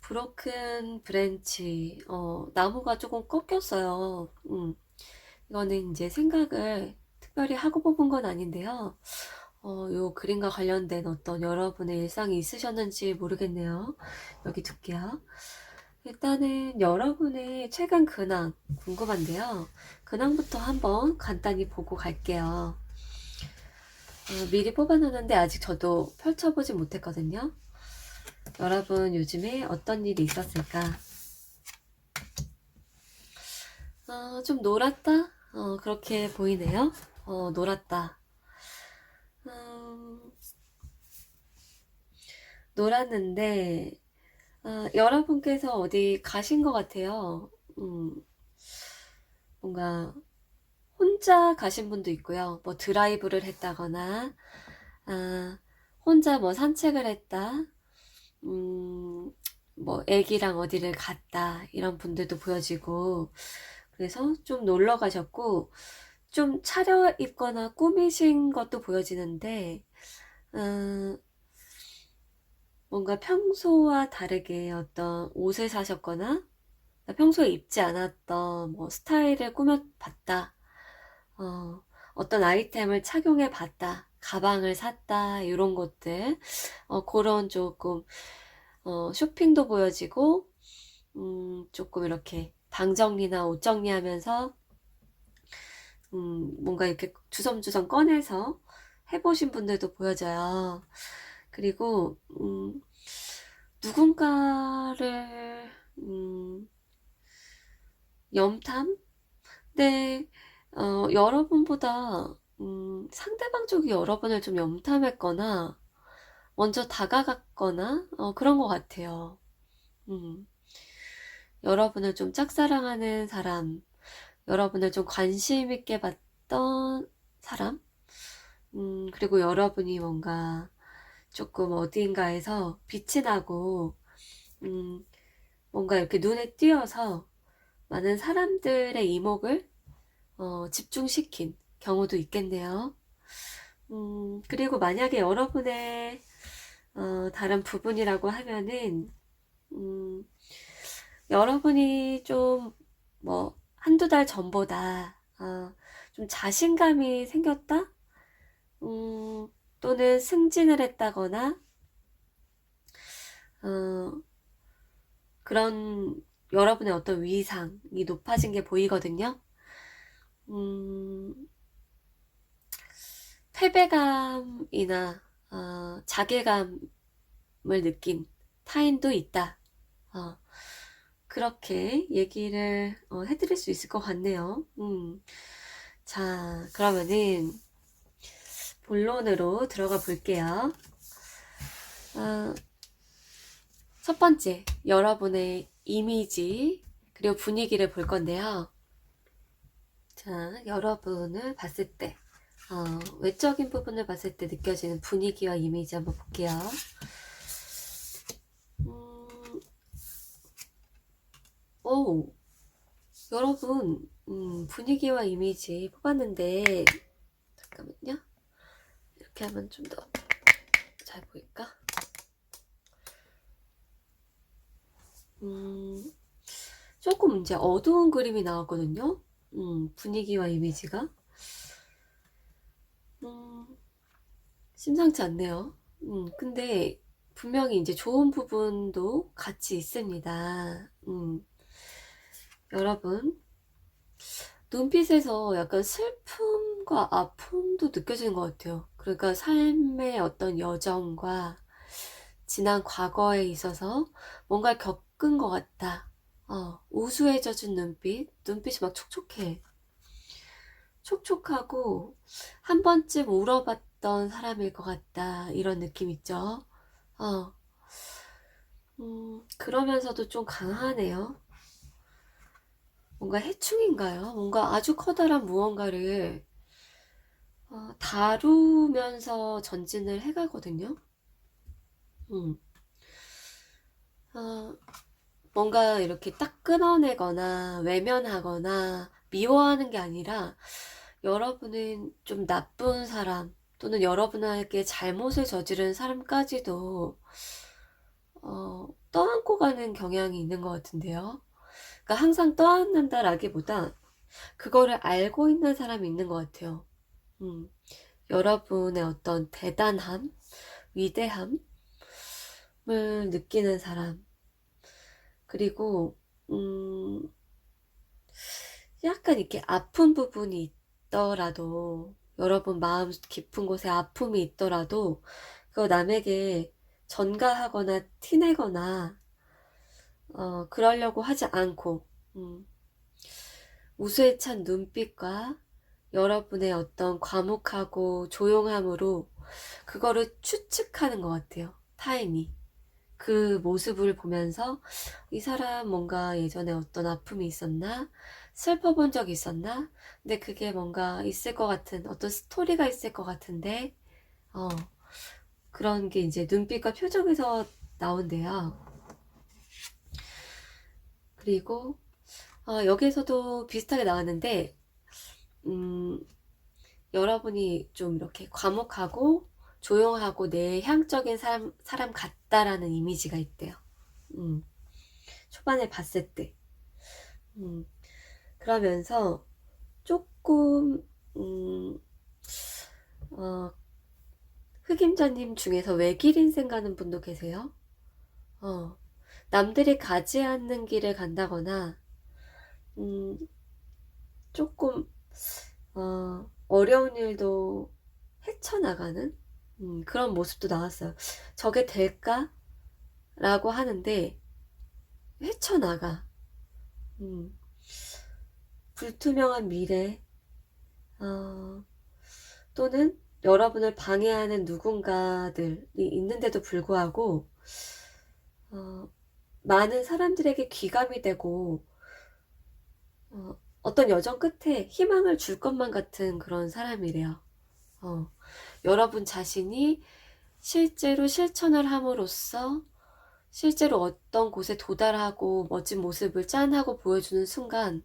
브로큰 브랜치, 나무가 조금 꺾였어요. 이거는 이제 생각을 특별히 하고 뽑은 건 아닌데요. 요 그림과 관련된 어떤 여러분의 일상이 있으셨는지 모르겠네요. 여기 둘게요. 일단은 여러분의 최근 근황 궁금한데요. 근황부터 한번 간단히 보고 갈게요. 미리 뽑아놨는데 아직 저도 펼쳐보지 못했거든요. 여러분 요즘에 어떤 일이 있었을까? 좀 놀았다? 그렇게 보이네요. 놀았다. 음, 놀았는데, 여러분께서 어디 가신 것 같아요. 뭔가 혼자 가신 분도 있고요. 뭐 드라이브를 했다거나, 아, 혼자 뭐 산책을 했다. 뭐 애기랑 어디를 갔다. 이런 분들도 보여지고, 그래서 좀 놀러 가셨고, 좀 차려입거나 꾸미신 것도 보여지는데, 음, 뭔가 평소와 다르게 어떤 옷을 사셨거나, 평소에 입지 않았던 뭐 스타일을 꾸며봤다. 어떤 아이템을 착용해 봤다. 가방을 샀다. 이런 것들. 그런 조금, 쇼핑도 보여지고, 조금 이렇게 방 정리나 옷 정리하면서, 뭔가 이렇게 주섬주섬 꺼내서 해보신 분들도 보여져요. 그리고, 누군가를, 염탐? 네, 여러분보다 상대방 쪽이 여러분을 좀 염탐했거나 먼저 다가갔거나 그런 것 같아요. 음, 여러분을 좀 짝사랑하는 사람, 여러분을 좀 관심 있게 봤던 사람, 그리고 여러분이 뭔가 조금 어딘가에서 빛이 나고, 뭔가 이렇게 눈에 띄어서 많은 사람들의 이목을 집중시킨 경우도 있겠네요. 그리고 만약에 여러분의 다른 부분이라고 하면은, 여러분이 좀 뭐 한두 달 전보다 좀 자신감이 생겼다? 또는 승진을 했다거나 어, 그런 여러분의 어떤 위상이 높아진 게 보이거든요. 음, 패배감이나 자괴감을 느낀 타인도 있다. 그렇게 얘기를 해드릴 수 있을 것 같네요. 자, 그러면은 본론으로 들어가 볼게요. 첫 번째, 여러분의 이미지 그리고 분위기를 볼 건데요. 자, 여러분을 봤을 때 외적인 부분을 봤을 때 느껴지는 분위기와 이미지 한번 볼게요. 오, 여러분 분위기와 이미지 뽑았는데 잠깐만요. 이렇게 하면 좀 더 잘 보일까? 조금 이제 어두운 그림이 나왔거든요. 분위기와 이미지가 심상치 않네요. 근데 분명히 이제 좋은 부분도 같이 있습니다. 여러분 눈빛에서 약간 슬픔과 아픔도 느껴지는 것 같아요. 그러니까 삶의 어떤 여정과 지난 과거에 있어서 뭔가를 겪은 것 같다. 우수해져준 눈빛이 막 촉촉해. 촉촉하고 한 번쯤 울어봤던 사람일 것 같다. 이런 느낌 있죠? 그러면서도 좀 강하네요. 뭔가 해충인가요? 뭔가 아주 커다란 무언가를 다루면서 전진을 해가거든요. 음. 뭔가 이렇게 딱 끊어내거나 외면하거나 미워하는 게 아니라 여러분은 좀 나쁜 사람 또는 여러분에게 잘못을 저지른 사람까지도 떠안고 가는 경향이 있는 것 같은데요. 그러니까 항상 떠안는다라기보다 그거를 알고 있는 사람이 있는 것 같아요. 여러분의 어떤 대단함, 위대함을 느끼는 사람. 그리고 약간 이렇게 아픈 부분이 있더라도 여러분 마음 깊은 곳에 아픔이 있더라도 그거 남에게 전가하거나 티내거나 그러려고 하지 않고 우수에 찬 눈빛과 여러분의 어떤 과묵하고 조용함으로 그거를 추측하는 것 같아요. 타인이. 그 모습을 보면서 이 사람 뭔가 예전에 어떤 아픔이 있었나? 슬퍼본 적이 있었나? 근데 그게 뭔가 있을 것 같은 어떤 스토리가 있을 것 같은데 그런 게 이제 눈빛과 표정에서 나온대요. 그리고 여기에서도 비슷하게 나왔는데 여러분이 좀 이렇게 과묵하고 조용하고 내향적인 사람 같다라는 이미지가 있대요. 초반에 봤을 때. 그러면서 조금 흑임자님 중에서 외길 인생 가는 분도 계세요. 남들이 가지 않는 길을 간다거나 조금 어려운 일도 헤쳐나가는 그런 모습도 나왔어요. 저게 될까? 라고 하는데 헤쳐나가. 불투명한 미래, 또는 여러분을 방해하는 누군가들이 있는데도 불구하고 많은 사람들에게 귀감이 되고 어떤 여정 끝에 희망을 줄 것만 같은 그런 사람이래요. 여러분 자신이 실제로 실천을 함으로써 실제로 어떤 곳에 도달하고 멋진 모습을 짠하고 보여주는 순간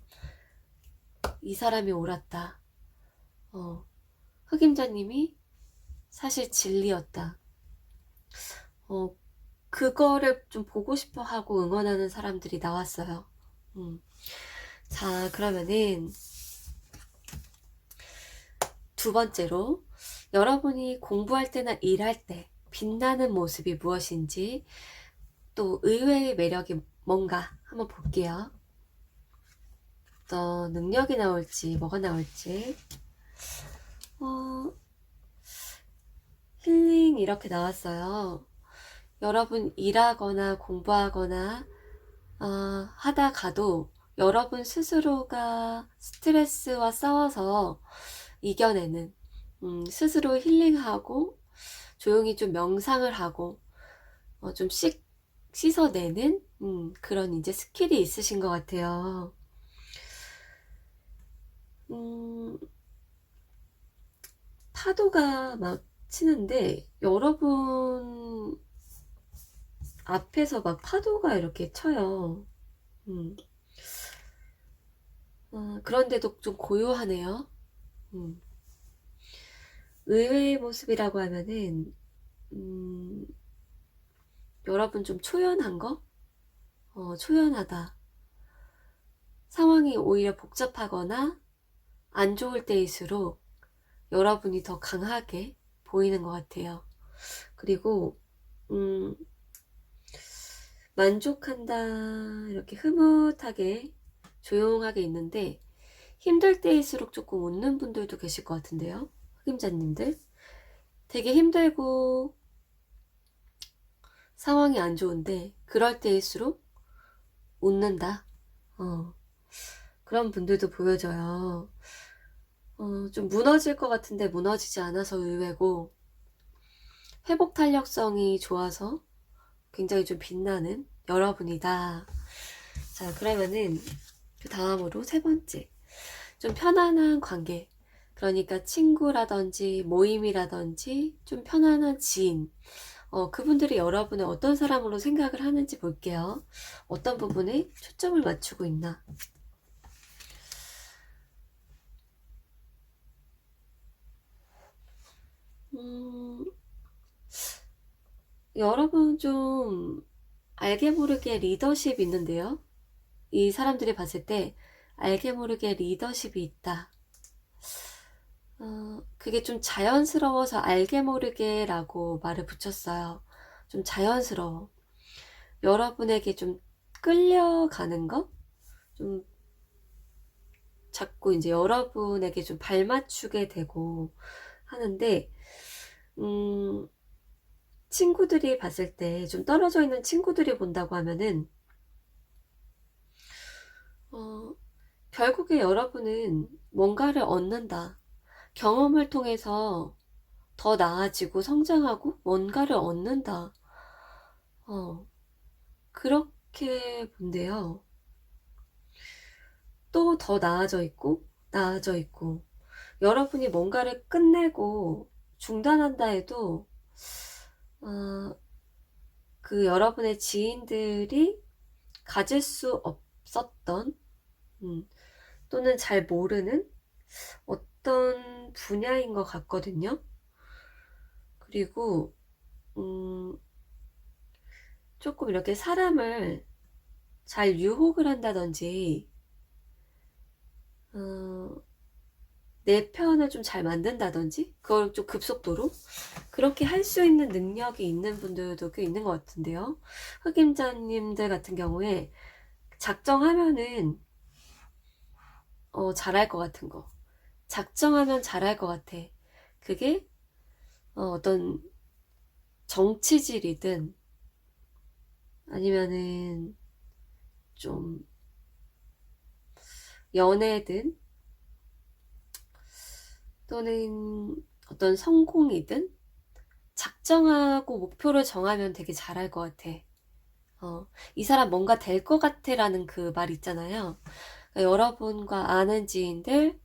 이 사람이 옳았다. 흑임자님이 사실 진리였다. 그거를 좀 보고 싶어 하고 응원하는 사람들이 나왔어요. 자, 그러면은 두 번째로 여러분이 공부할 때나 일할 때 빛나는 모습이 무엇인지 또 의외의 매력이 뭔가 한번 볼게요. 어떤 능력이 나올지 뭐가 나올지. 힐링 이렇게 나왔어요. 여러분 일하거나 공부하거나 하다가도 여러분 스스로가 스트레스와 싸워서 이겨내는 스스로 힐링하고 조용히 좀 명상을 하고 좀 씻어내는 그런 이제 스킬이 있으신 것 같아요. 파도가 막 치는데 여러분 앞에서 막 파도가 이렇게 쳐요. 그런데도 좀 고요하네요. 의외의 모습이라고 하면은 여러분 좀 초연한 거? 초연하다. 상황이 오히려 복잡하거나 안 좋을 때일수록 여러분이 더 강하게 보이는 것 같아요. 그리고 만족한다 이렇게 흐뭇하게 조용하게 있는데 힘들 때일수록 조금 웃는 분들도 계실 것 같은데요. 흑임자님들 되게 힘들고 상황이 안 좋은데 그럴 때일수록 웃는다. 그런 분들도 보여져요. 좀 무너질 것 같은데 무너지지 않아서 의외고 회복 탄력성이 좋아서 굉장히 좀 빛나는 여러분이다. 자, 그러면은 그 다음으로 세 번째, 좀 편안한 관계, 그러니까 친구라든지 모임이라든지 좀 편안한 지인, 그분들이 여러분을 어떤 사람으로 생각을 하는지 볼게요. 어떤 부분에 초점을 맞추고 있나. 여러분 좀 알게 모르게 리더십 있는데요. 이 사람들이 봤을 때 알게 모르게 리더십이 있다. 그게 좀 자연스러워서 알게 모르게 라고 말을 붙였어요. 좀 자연스러워. 여러분에게 좀 끌려가는 거? 좀 자꾸 이제 여러분에게 좀 발맞추게 되고 하는데, 친구들이 봤을 때 좀 떨어져 있는 친구들이 본다고 하면은, 결국에 여러분은 뭔가를 얻는다. 경험을 통해서 더 나아지고 성장하고 뭔가를 얻는다. 그렇게 본대요. 또 더 나아져 있고 나아져 있고 여러분이 뭔가를 끝내고 중단한다 해도 그 여러분의 지인들이 가질 수 없었던 또는 잘 모르는 어떤 분야인 것 같거든요. 그리고 조금 이렇게 사람을 잘 유혹을 한다든지 내 편을 좀 잘 만든다든지 그걸 좀 급속도로 그렇게 할 수 있는 능력이 있는 분들도 꽤 있는 것 같은데요. 흑임자님들 같은 경우에 작정하면은 잘할 것 같은 거, 작정하면 잘할 것 같아. 그게 어떤 정치질이든 아니면은 좀 연애든 또는 어떤 성공이든 작정하고 목표를 정하면 되게 잘할 것 같아. 이 사람 뭔가 될 것 같아 라는 그 말 있잖아요. 그러니까 여러분과 아는 지인들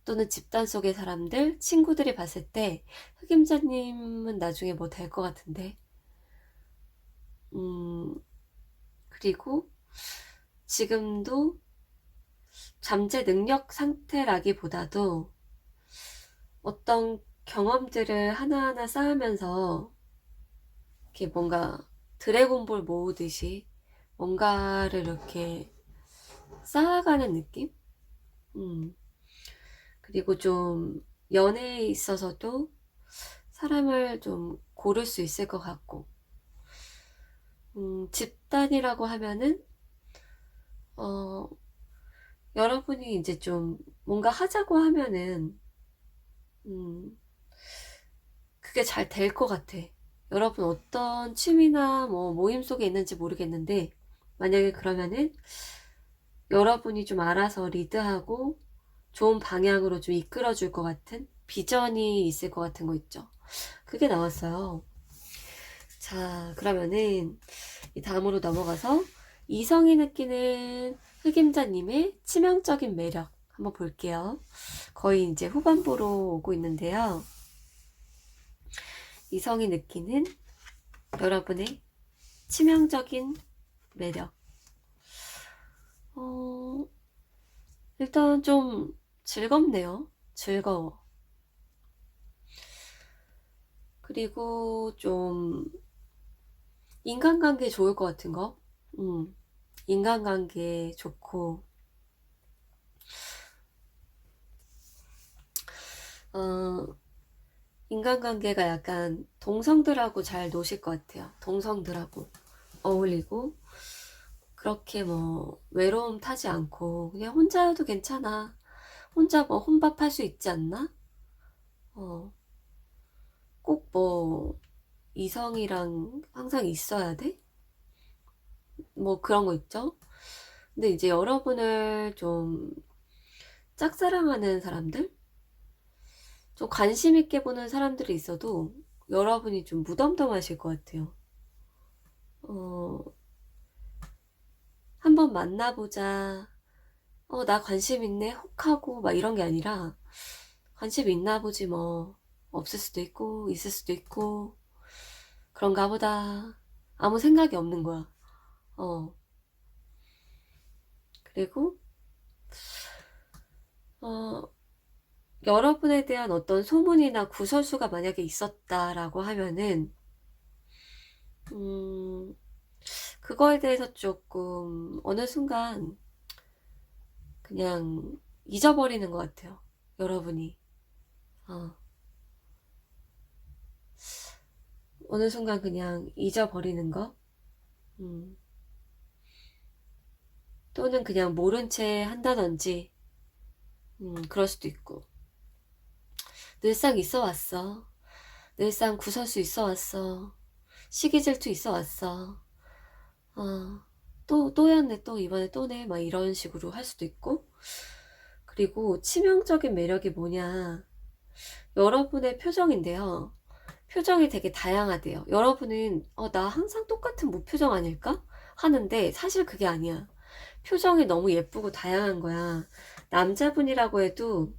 또는 집단 속의 사람들, 친구들이 봤을 때 흑임자님은 나중에 뭐 될 것 같은데. 그리고 지금도 잠재 능력 상태라기보다도 어떤 경험들을 하나하나 쌓으면서 이렇게 뭔가 드래곤볼 모으듯이 뭔가를 이렇게 쌓아가는 느낌? 그리고 좀 연애에 있어서도 사람을 좀 고를 수 있을 것 같고, 집단이라고 하면은, 여러분이 이제 좀 뭔가 하자고 하면은, 그게 잘 될 것 같아. 여러분 어떤 취미나 뭐 모임 속에 있는지 모르겠는데, 만약에 그러면은 여러분이 좀 알아서 리드하고 좋은 방향으로 좀 이끌어 줄 것 같은 비전이 있을 것 같은 거 있죠. 그게 나왔어요. 자, 그러면은 이 다음으로 넘어가서 이성이 느끼는 흑임자님의 치명적인 매력 한번 볼게요. 거의 이제 후반부로 오고 있는데요. 이성이 느끼는 여러분의 치명적인 매력. 일단 좀 즐겁네요. 즐거워. 그리고 좀 인간관계 좋을 것 같은 거. 인간관계 좋고, 인간관계가 약간 동성들하고 잘 노실 것 같아요. 동성들하고 어울리고, 그렇게 뭐 외로움 타지 않고 그냥 혼자여도 괜찮아. 혼자 뭐 혼밥할 수 있지 않나? 꼭 뭐 이성이랑 항상 있어야 돼? 뭐 그런 거 있죠? 근데 이제 여러분을 좀 짝사랑하는 사람들? 좀 관심 있게 보는 사람들이 있어도 여러분이 좀 무덤덤하실 것 같아요. 한번 만나보자. 나 관심 있네. 혹하고 막 이런 게 아니라 관심 있나 보지 뭐. 없을 수도 있고 있을 수도 있고 그런가 보다. 아무 생각이 없는 거야. 그리고 어, 여러분에 대한 어떤 소문이나 구설수가 만약에 있었다라고 하면은 그거에 대해서 조금 어느 순간 그냥 잊어버리는 것 같아요. 여러분이. 어느 순간 그냥 잊어버리는 거? 또는 그냥 모른 채 한다든지, 그럴 수도 있고. 늘상 있어 왔어. 늘상 구설수 있어 왔어. 시기 질투 있어 왔어. 또였네, 또 이번에 또네. 막 이런 식으로 할 수도 있고. 그리고 치명적인 매력이 뭐냐. 여러분의 표정인데요. 표정이 되게 다양하대요. 여러분은 나 항상 똑같은 무표정 아닐까? 하는데 사실 그게 아니야. 표정이 너무 예쁘고 다양한 거야. 남자분이라고 해도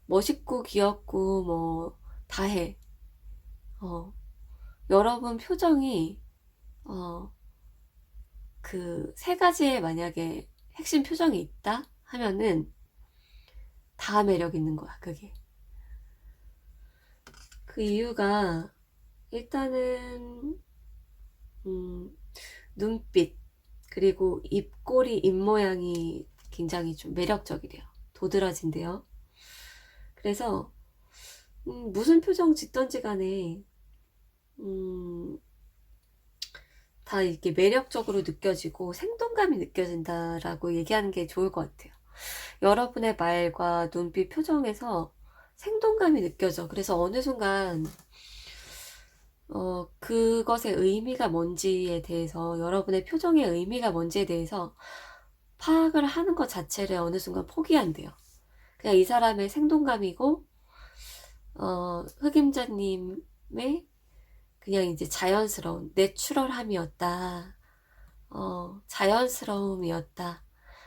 멋있고 귀엽고 뭐 다 해. 여러분 표정이 그 세 가지의 만약에 핵심 표정이 있다 하면은 다 매력 있는 거야, 그게. 그 이유가 일단은 눈빛 그리고 입꼬리 입모양이 굉장히 좀 매력적이래요. 도드라진대요. 그래서 무슨 표정 짓던지 간에 다 이렇게 매력적으로 느껴지고 생동감이 느껴진다라고 얘기하는 게 좋을 것 같아요. 여러분의 말과 눈빛 표정에서 생동감이 느껴져. 그래서 어느 순간 그것의 의미가 뭔지에 대해서 여러분의 표정의 의미가 뭔지에 대해서 파악을 하는 것 자체를 어느 순간 포기한대요. 그냥 이 사람의 생동감이고 흑임자님의 그냥 이제 자연스러운 내추럴함이었다. 자연스러움이었다.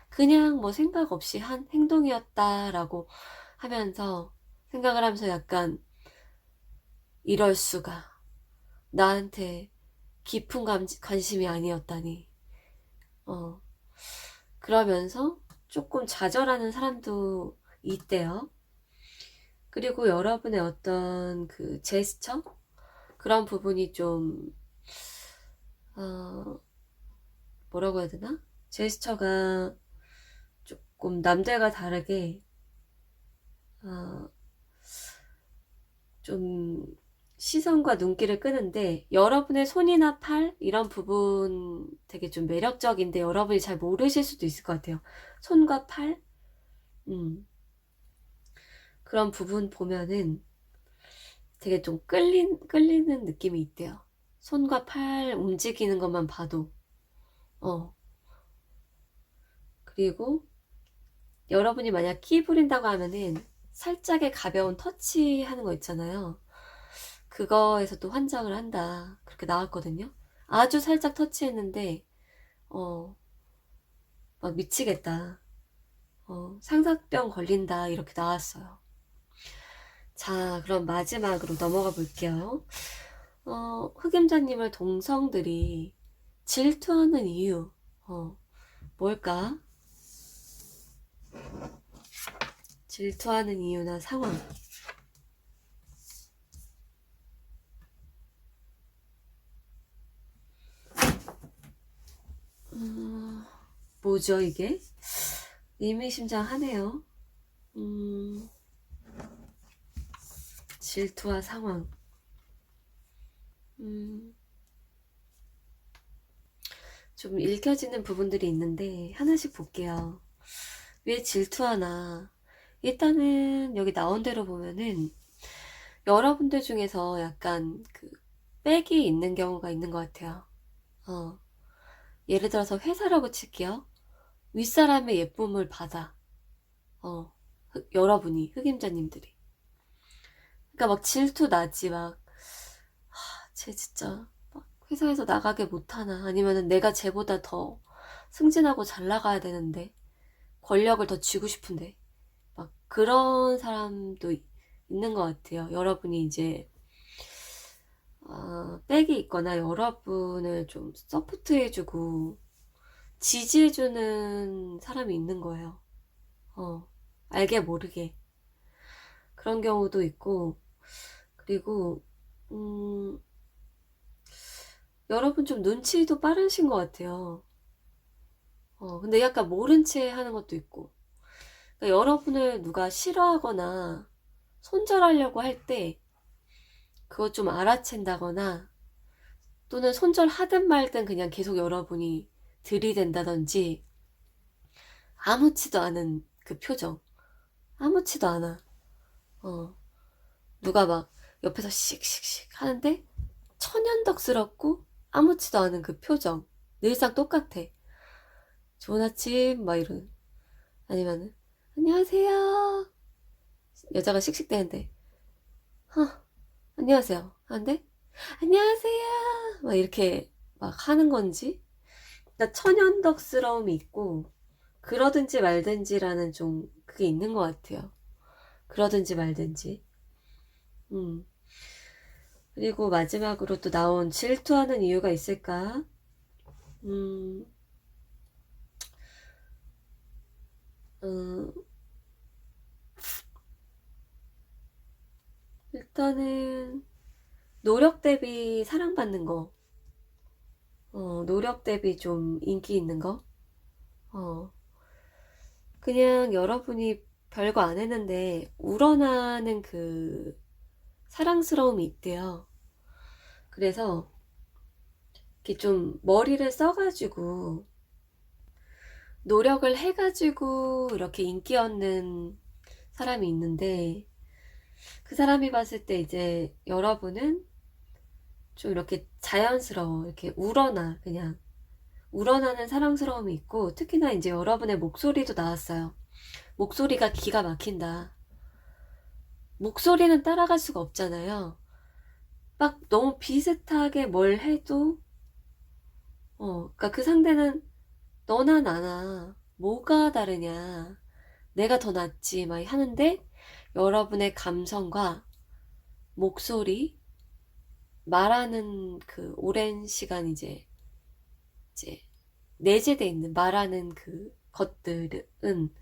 그냥 뭐 생각 없이 한 행동이었다라고 하면서 생각을 하면서 약간 이럴 수가. 나한테 깊은 관심이 아니었다니. 그러면서 조금 좌절하는 사람도 있대요. 그리고 여러분의 어떤 그 제스처? 그런 부분이 좀, 뭐라고 해야 되나? 제스처가 조금 남들과 다르게, 좀 시선과 눈길을 끄는데, 여러분의 손이나 팔? 이런 부분 되게 좀 매력적인데, 여러분이 잘 모르실 수도 있을 것 같아요. 손과 팔? 그런 부분 보면은 되게 좀 끌리는 느낌이 있대요. 손과 팔 움직이는 것만 봐도. 그리고 여러분이 만약 키 부린다고 하면은 살짝의 가벼운 터치 하는 거 있잖아요. 그거에서 또 환장을 한다. 그렇게 나왔거든요. 아주 살짝 터치했는데, 막 미치겠다. 상사병 걸린다. 이렇게 나왔어요. 자, 그럼 마지막으로 넘어가 볼게요. 흑임자님을 동성들이 질투하는 이유, 뭘까? 질투하는 이유나 상황. 뭐죠, 이게? 의미심장하네요. 질투와 상황. 좀 읽혀지는 부분들이 있는데 하나씩 볼게요. 왜 질투하나? 일단은 여기 나온 대로 보면은 여러분들 중에서 약간 그 빽이 있는 경우가 있는 것 같아요. 예를 들어서 회사라고 칠게요. 윗사람의 예쁨을 받아. 여러분이, 흑임자님들이. 그러니까 막 질투 나지, 막, 쟤 진짜 막 회사에서 나가게 못하나. 아니면은 내가 쟤보다 더 승진하고 잘 나가야 되는데, 권력을 더 쥐고 싶은데. 막 그런 사람도 있는 것 같아요. 여러분이 이제, 빽이 있거나 여러분을 좀 서포트해주고, 지지해주는 사람이 있는 거예요. 알게 모르게. 그런 경우도 있고, 그리고, 여러분 좀 눈치도 빠르신 것 같아요. 근데 약간 모른 채 하는 것도 있고. 그러니까 여러분을 누가 싫어하거나 손절하려고 할 때, 그거 좀 알아챈다거나, 또는 손절하든 말든 그냥 계속 여러분이 들이댄다든지, 아무렇지도 않은 그 표정. 아무렇지도 않아. 누가 막 옆에서 씩씩씩 하는데 천연덕스럽고 아무렇지도 않은 그 표정. 늘상 똑같아. 좋은 아침 막 이러는. 아니면은 안녕하세요. 여자가 씩씩대는데 안녕하세요 하는데 안녕하세요 막 이렇게 막 하는 건지. 그러니까 천연덕스러움이 있고 그러든지 말든지라는 좀 그게 있는 것 같아요. 그러든지 말든지. 그리고 마지막으로 또 나온 질투하는 이유가 있을까? 음, 음, 일단은 노력 대비 사랑받는 거. 노력 대비 좀 인기 있는 거. 그냥 여러분이 별거 안 했는데 우러나는 그 사랑스러움이 있대요. 그래서 이렇게 좀 머리를 써가지고 노력을 해가지고 이렇게 인기 얻는 사람이 있는데 그 사람이 봤을 때 이제 여러분은 좀 이렇게 자연스러워. 이렇게 그냥 우러나는 사랑스러움이 있고 특히나 이제 여러분의 목소리도 나왔어요. 목소리가 기가 막힌다. 목소리는 따라갈 수가 없잖아요. 막 너무 비슷하게 뭘 해도 그러니까 그 상대는 너나 나나 뭐가 다르냐, 내가 더 낫지 막 하는데, 여러분의 감성과 목소리, 말하는 그 오랜 시간 이제 내재돼 있는 말하는 그 것들은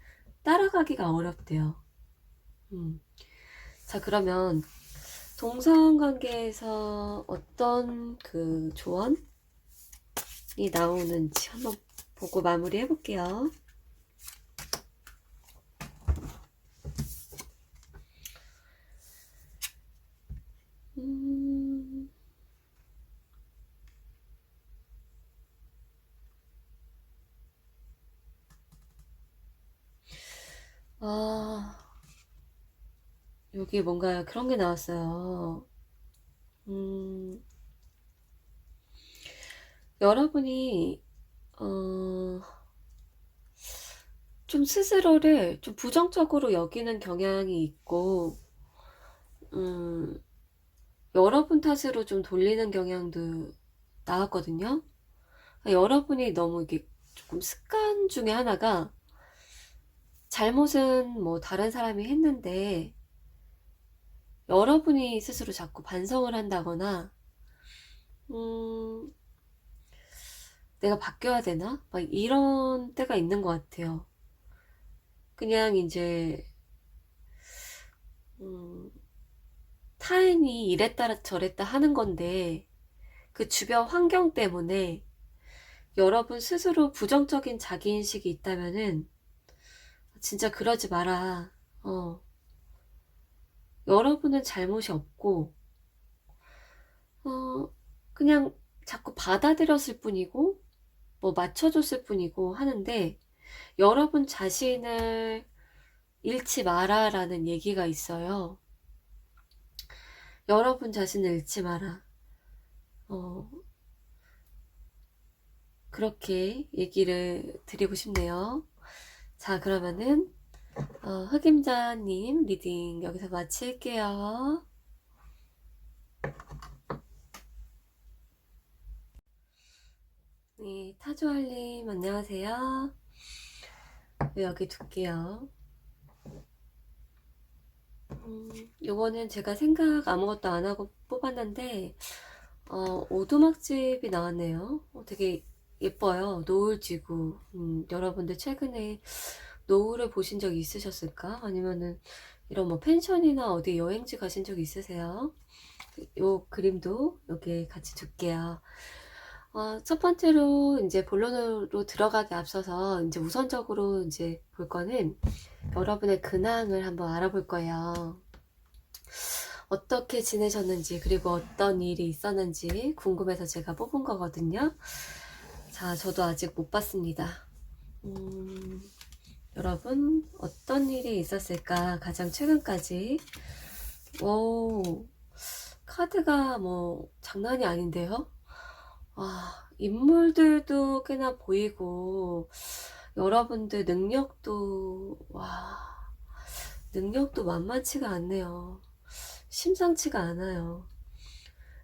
따라가기가 어렵대요. 자, 그러면 동성관계에서 어떤 그 조언이 나오는지 한번 보고 마무리 해볼게요. 여기 뭔가 그런 게 나왔어요. 여러분이 좀 스스로를 좀 부정적으로 여기는 경향이 있고, 여러분 탓으로 좀 돌리는 경향도 나왔거든요. 여러분이 너무 이게 조금 습관 중에 하나가, 잘못은 뭐 다른 사람이 했는데 여러분이 스스로 자꾸 반성을 한다거나, 내가 바뀌어야 되나? 막 이런 때가 있는 것 같아요. 그냥 이제 타인이 이랬다 저랬다 하는 건데, 그 주변 환경 때문에 여러분 스스로 부정적인 자기인식이 있다면은 진짜 그러지 마라. 여러분은 잘못이 없고, 그냥 자꾸 받아들였을 뿐이고 뭐 맞춰줬을 뿐이고 하는데, 여러분 자신을 잃지 마라 라는 얘기가 있어요. 여러분 자신을 잃지 마라. 그렇게 얘기를 드리고 싶네요. 자, 그러면은 흑임자님 리딩 여기서 마칠게요. 네, 타조알님 안녕하세요. 여기 둘게요. 요거는 제가 생각 아무것도 안 하고 뽑았는데, 오두막집이 나왔네요. 되게 예뻐요. 노을지구. 여러분들 최근에 노을을 보신 적이 있으셨을까? 아니면은 이런 뭐 펜션이나 어디 여행지 가신 적 있으세요? 요 그림도 여기 같이 둘게요. 첫 번째로 이제 본론으로 들어가기 앞서서 이제 우선적으로 이제 볼 거는 여러분의 근황을 한번 알아볼 거예요. 어떻게 지내셨는지, 그리고 어떤 일이 있었는지 궁금해서 제가 뽑은 거거든요. 자, 저도 아직 못 봤습니다. 여러분 어떤 일이 있었을까, 가장 최근까지. 오, 카드가 뭐 장난이 아닌데요. 인물들도 꽤나 보이고, 여러분들 능력도 만만치가 않네요. 심상치가 않아요.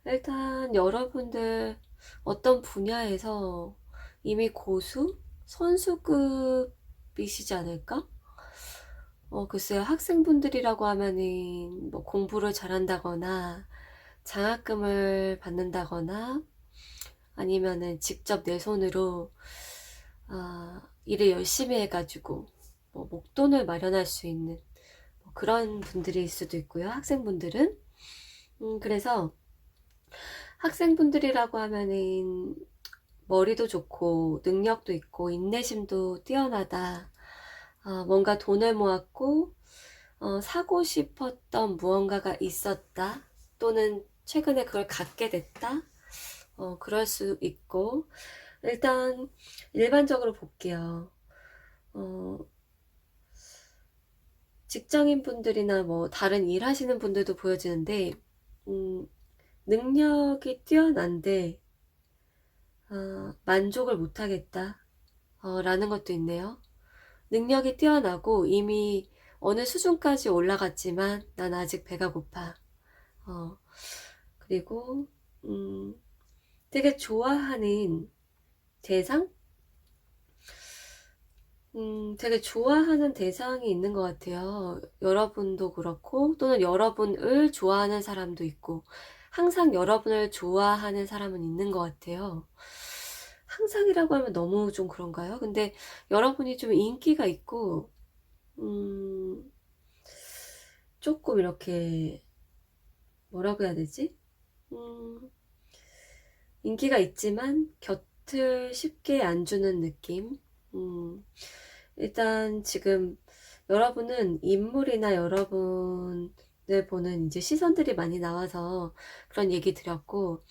일단 여러분들 어떤 분야에서 이미 고수? 선수급이시지 않을까? 글쎄요, 학생분들이라고 하면은 뭐 공부를 잘한다거나 장학금을 받는다거나, 아니면은 직접 내 손으로 일을 열심히 해가지고 뭐 목돈을 마련할 수 있는 뭐 그런 분들일 수도 있고요. 학생분들은. 그래서 학생분들이라고 하면은 머리도 좋고 능력도 있고 인내심도 뛰어나다. 뭔가 돈을 모았고 사고 싶었던 무언가가 있었다. 또는 최근에 그걸 갖게 됐다. 그럴 수 있고, 일단 일반적으로 볼게요. 직장인 분들이나 뭐 다른 일 하시는 분들도 보여지는데, 능력이 뛰어난데 만족을 못하겠다 라는 것도 있네요. 능력이 뛰어나고 이미 어느 수준까지 올라갔지만 난 아직 배가 고파. 그리고 되게 좋아하는 대상? 되게 좋아하는 대상이 있는 것 같아요. 여러분도 그렇고, 또는 여러분을 좋아하는 사람도 있고, 항상 여러분을 좋아하는 사람은 있는 것 같아요. 항상이라고 하면 너무 좀 그런가요? 근데 여러분이 좀 인기가 있고, 조금 이렇게, 뭐라고 해야 되지? 인기가 있지만 곁을 쉽게 안 주는 느낌? 일단 지금 여러분은 인물이나 여러분을 보는 이제 시선들이 많이 나와서 그런 얘기 드렸고,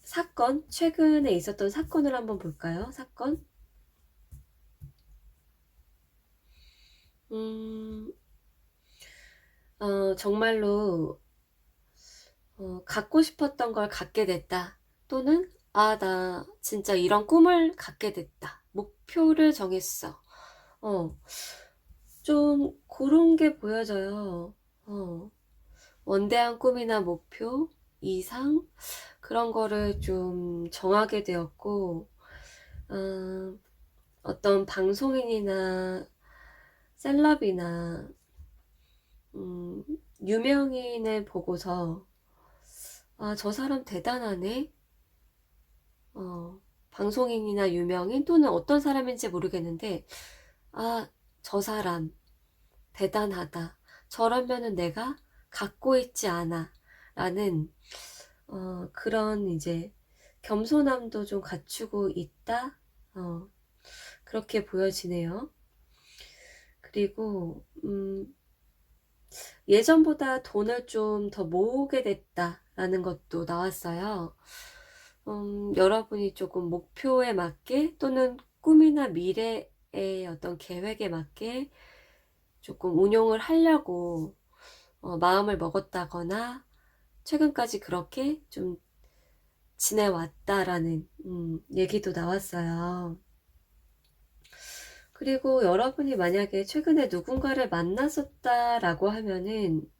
사건, 최근에 있었던 사건을 한번 볼까요? 사건? 정말로 갖고 싶었던 걸 갖게 됐다. 또는 나 진짜 이런 꿈을 갖게 됐다. 목표를 정했어. 어, 좀 그런 게 보여져요. 원대한 꿈이나 목표, 이상 그런 거를 좀 정하게 되었고, 어, 어떤 방송인이나 셀럽이나 유명인을 보고서 저 사람 대단하네. 방송인이나 유명인 또는 어떤 사람인지 모르겠는데 저 사람 대단하다. 저러면은 내가 갖고 있지 않아. 라는 그런 이제 겸손함도 좀 갖추고 있다. 그렇게 보여지네요. 그리고 예전보다 돈을 좀 더 모으게 됐다라는 것도 나왔어요. 여러분이 조금 목표에 맞게 또는 꿈이나 미래의 어떤 계획에 맞게 조금 운용을 하려고 마음을 먹었다거나 최근까지 그렇게 좀 지내왔다라는 얘기도 나왔어요. 그리고 여러분이 만약에 최근에 누군가를 만났었다라고 하면은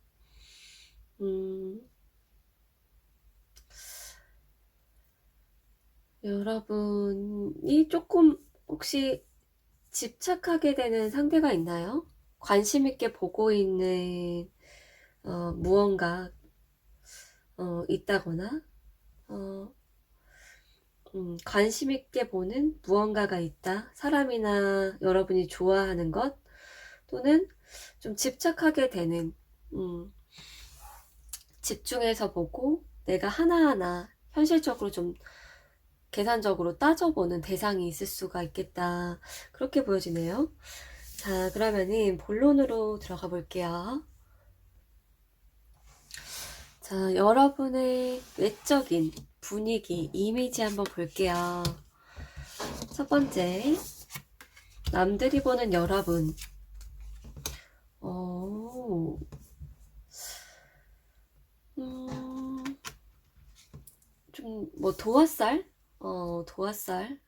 여러분이 조금 혹시 집착하게 되는 상대가 있나요? 관심 있게 보고 있는 무언가 있다거나 관심 있게 보는 무언가가 있다. 사람이나 여러분이 좋아하는 것 또는 좀 집착하게 되는 집중해서 보고 내가 하나하나 현실적으로 좀 계산적으로 따져보는 대상이 있을 수가 있겠다. 그렇게 보여지네요. 자, 그러면은 본론으로 들어가 볼게요. 자, 여러분의 외적인 분위기, 이미지 한번 볼게요. 첫 번째, 남들이 보는 여러분. 좀 뭐 도화살? 도화살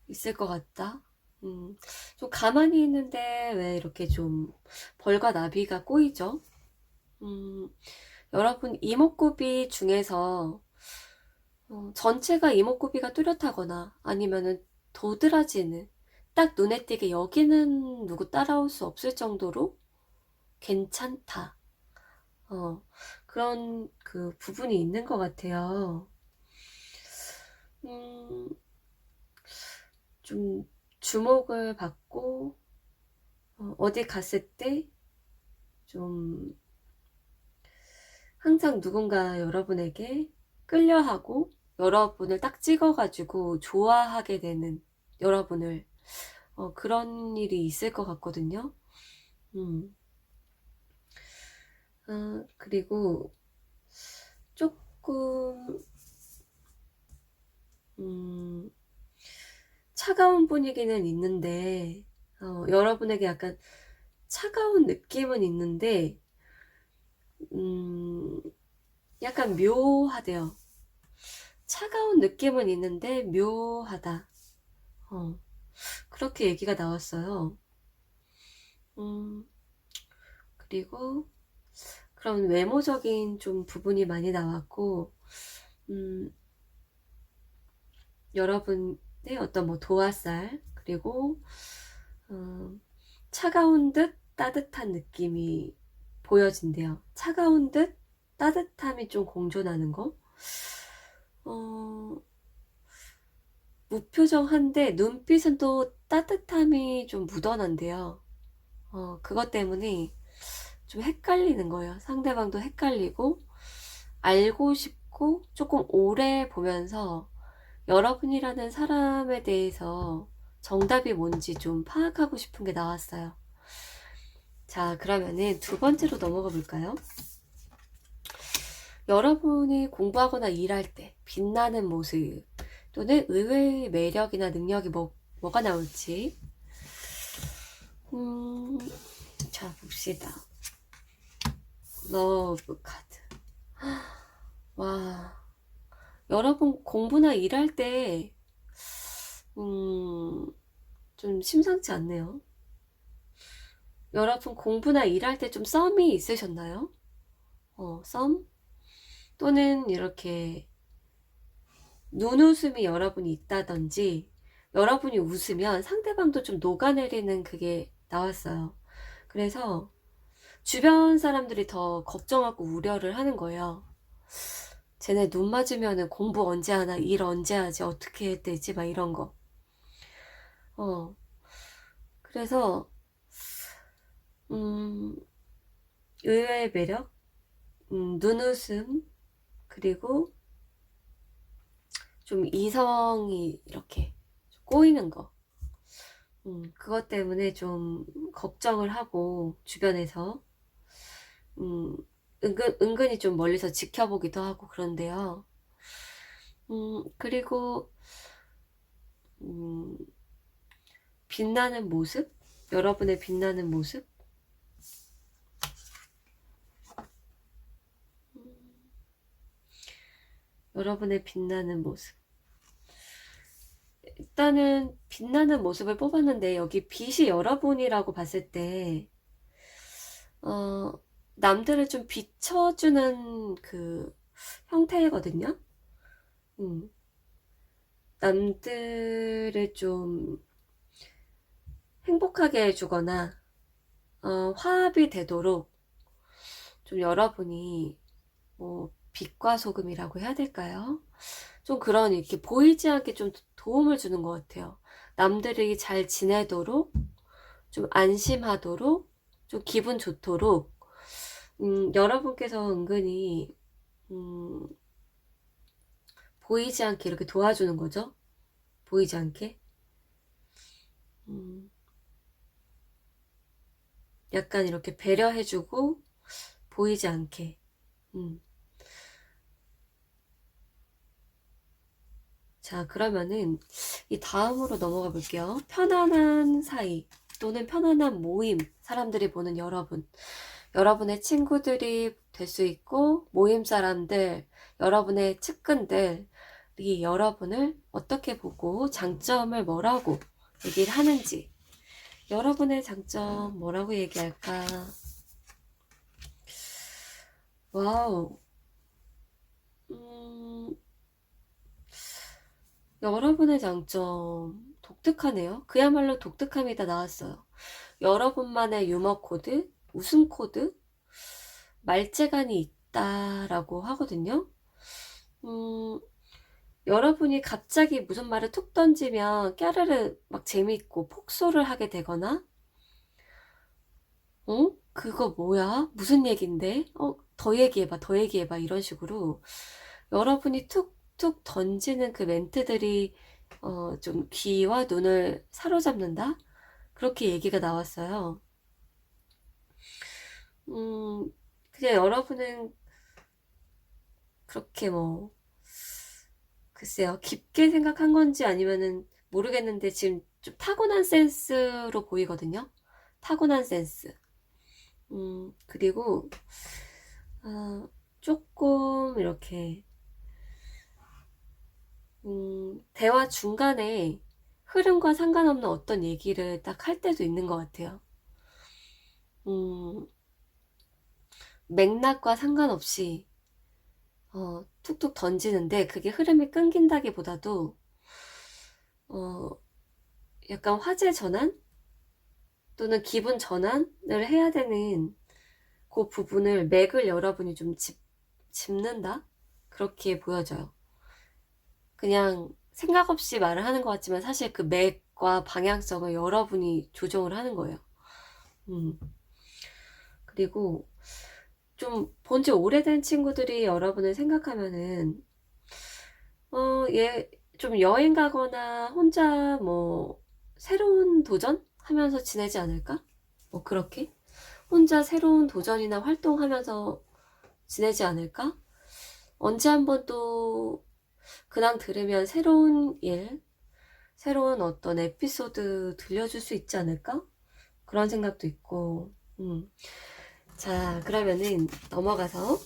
있을 것 같다. 좀 가만히 있는데 왜 이렇게 좀 벌과 나비가 꼬이죠? 여러분 이목구비 중에서 전체가 이목구비가 뚜렷하거나 아니면은 도드라지는 딱 눈에 띄게 여기는 누구 따라올 수 없을 정도로 괜찮다. 그런 그 부분이 있는 것 같아요. 좀 주목을 받고 어디 갔을 때 좀 항상 누군가 여러분에게 끌려하고 여러분을 딱 찍어가지고 좋아하게 되는 여러분을 그런 일이 있을 것 같거든요. 그리고 조금 차가운 분위기는 있는데 여러분에게 약간 차가운 느낌은 있는데 약간 묘하대요. 차가운 느낌은 있는데 묘하다. 그렇게 얘기가 나왔어요. 그리고 그런 외모적인 좀 부분이 많이 나왔고, 여러분의 어떤 뭐 도화살, 그리고 차가운 듯 따뜻한 느낌이 보여진대요. 차가운 듯 따뜻함이 좀 공존하는 거. 무표정한데 눈빛은 또 따뜻함이 좀 묻어난대요. 그것 때문에 좀 헷갈리는 거예요. 상대방도 헷갈리고 알고 싶고 조금 오래 보면서 여러분이라는 사람에 대해서 정답이 뭔지 좀 파악하고 싶은 게 나왔어요. 자, 그러면은 두 번째로 넘어가 볼까요? 여러분이 공부하거나 일할 때 빛나는 모습 또는 의외의 매력이나 능력이 뭐가 나올지 자, 봅시다. 러브 카드. 와, 여러분 공부나 일할 때 좀 심상치 않네요. 여러분 공부나 일할 때 좀 썸이 있으셨나요? 썸? 또는 이렇게 눈웃음이 여러분이 있다든지 여러분이 웃으면 상대방도 좀 녹아내리는 그게 나왔어요. 그래서 주변 사람들이 더 걱정하고 우려를 하는 거예요. 쟤네 눈 맞으면은 공부 언제 하나, 일 언제 하지, 어떻게 해야 되지, 막 이런 거. 그래서 의외의 매력, 눈웃음, 그리고 좀 이성이 이렇게 꼬이는 거. 그것 때문에 좀 걱정을 하고 주변에서 은근히 좀 멀리서 지켜보기도 하고 그런데요. 그리고 빛나는 모습, 여러분의 빛나는 모습, 여러분의 빛나는 모습. 일단은 빛나는 모습을 뽑았는데 여기 빛이 여러분이라고 봤을 때 남들을 좀 비춰주는 그 형태거든요. 남들을 좀 행복하게 해주거나 화합이 되도록 좀 여러분이 뭐 빛과 소금이라고 해야 될까요? 좀 그런 이렇게 보이지 않게 좀 도움을 주는 것 같아요. 남들이 잘 지내도록, 좀 안심하도록, 좀 기분 좋도록, 여러분께서 은근히, 보이지 않게 이렇게 도와주는 거죠. 보이지 않게. 약간 이렇게 배려해주고, 보이지 않게. 자, 그러면은 이 다음으로 넘어가 볼게요. 편안한 사이 또는 편안한 모임, 사람들이 보는 여러분. 여러분의 친구들이 될 수 있고, 모임 사람들, 여러분의 측근들이 여러분을 어떻게 보고 장점을 뭐라고 얘기를 하는지. 여러분의 장점 뭐라고 얘기할까? 와우. 여러분의 장점 독특하네요. 그야말로 독특함이 다 나왔어요. 여러분만의 유머 코드, 웃음 코드, 말재간이 있다라고 하거든요. 여러분이 갑자기 무슨 말을 툭 던지면 깨르르 막 재밌고 폭소를 하게 되거나 그거 뭐야? 무슨 얘긴데? 더 얘기해봐, 더 얘기해봐 이런 식으로 여러분이 툭툭 던지는 그 멘트들이 좀 귀와 눈을 사로잡는다? 그렇게 얘기가 나왔어요. 그냥 여러분은 그렇게 뭐 글쎄요, 깊게 생각한 건지 아니면은 모르겠는데 지금 좀 타고난 센스로 보이거든요. 타고난 센스. 그리고 조금 이렇게 대화 중간에 흐름과 상관없는 어떤 얘기를 딱 할 때도 있는 것 같아요. 맥락과 상관없이 툭툭 던지는데, 그게 흐름이 끊긴다기보다도 어, 약간 화제 전환 또는 기분 전환을 해야 되는 그 부분을, 맥을 여러분이 좀 짚는다? 그렇게 보여져요. 그냥 생각 없이 말을 하는 것 같지만 사실 그 맥과 방향성을 여러분이 조정을 하는 거예요. 그리고 좀 본지 오래된 친구들이 여러분을 생각하면은 얘 좀 여행 가거나 혼자 뭐 새로운 도전 하면서 지내지 않을까? 뭐 그렇게 혼자 새로운 도전이나 활동하면서 지내지 않을까? 언제 한번 또 그냥 들으면 새로운 일, 새로운 어떤 에피소드 들려줄 수 있지 않을까? 그런 생각도 있고. 자, 그러면은 넘어가서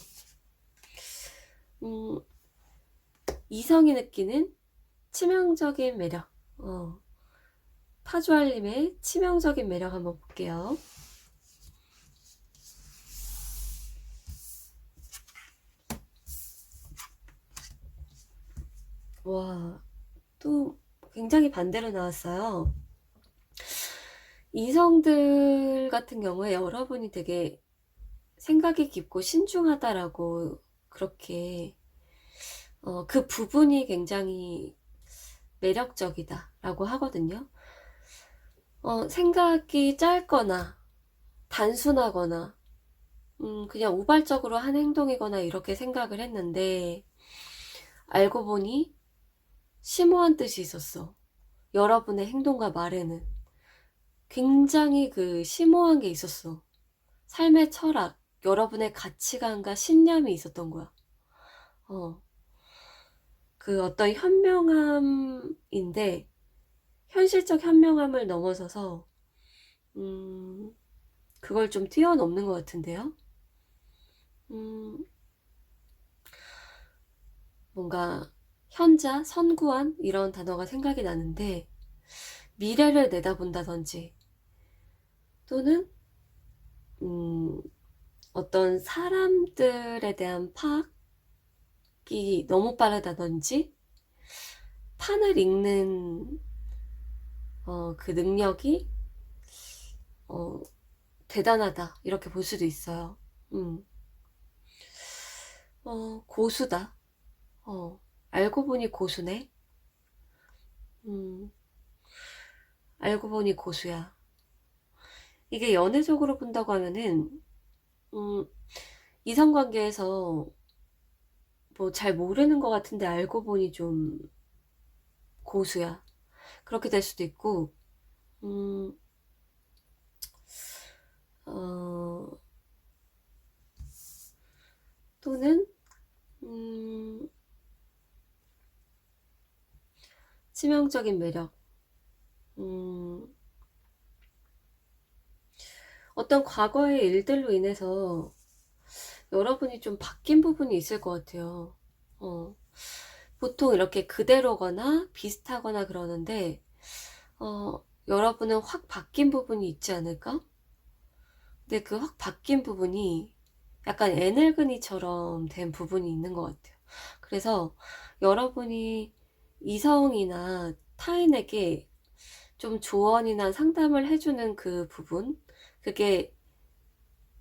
이성이 느끼는 치명적인 매력. 파주알님의 치명적인 매력 한번 볼게요. 와, 또 굉장히 반대로 나왔어요. 이성들 같은 경우에 여러분이 되게 생각이 깊고 신중하다라고, 그렇게 그 부분이 굉장히 매력적이다라고 하거든요. 생각이 짧거나 단순하거나 그냥 우발적으로 한 행동이거나 이렇게 생각을 했는데, 알고 보니 심오한 뜻이 있었어. 여러분의 행동과 말에는 굉장히 그 심오한 게 있었어. 삶의 철학, 여러분의 가치관과 신념이 있었던 거야. 그 어떤 현명함인데, 현실적 현명함을 넘어서서 그걸 좀 뛰어넘는 것 같은데요. 뭔가 현자, 선구안 이런 단어가 생각이 나는데, 미래를 내다본다든지 또는 어떤 사람들에 대한 파악이 너무 빠르다든지, 판을 읽는 그 능력이 대단하다, 이렇게 볼 수도 있어요. 고수다. 알고 보니 고수네. 알고 보니 고수야. 이게 연애적으로 본다고 하면은 이성관계에서 뭐 잘 모르는 것 같은데 알고 보니 좀 고수야, 그렇게 될 수도 있고, 또는 치명적인 매력, 어떤 과거의 일들로 인해서 여러분이 좀 바뀐 부분이 있을 것 같아요. 보통 이렇게 그대로거나 비슷하거나 그러는데, 여러분은 확 바뀐 부분이 있지 않을까? 근데 그 확 바뀐 부분이 약간 에넬그니처럼 된 부분이 있는 것 같아요. 그래서 여러분이 이성이나 타인에게 좀 조언이나 상담을 해주는 그 부분, 그게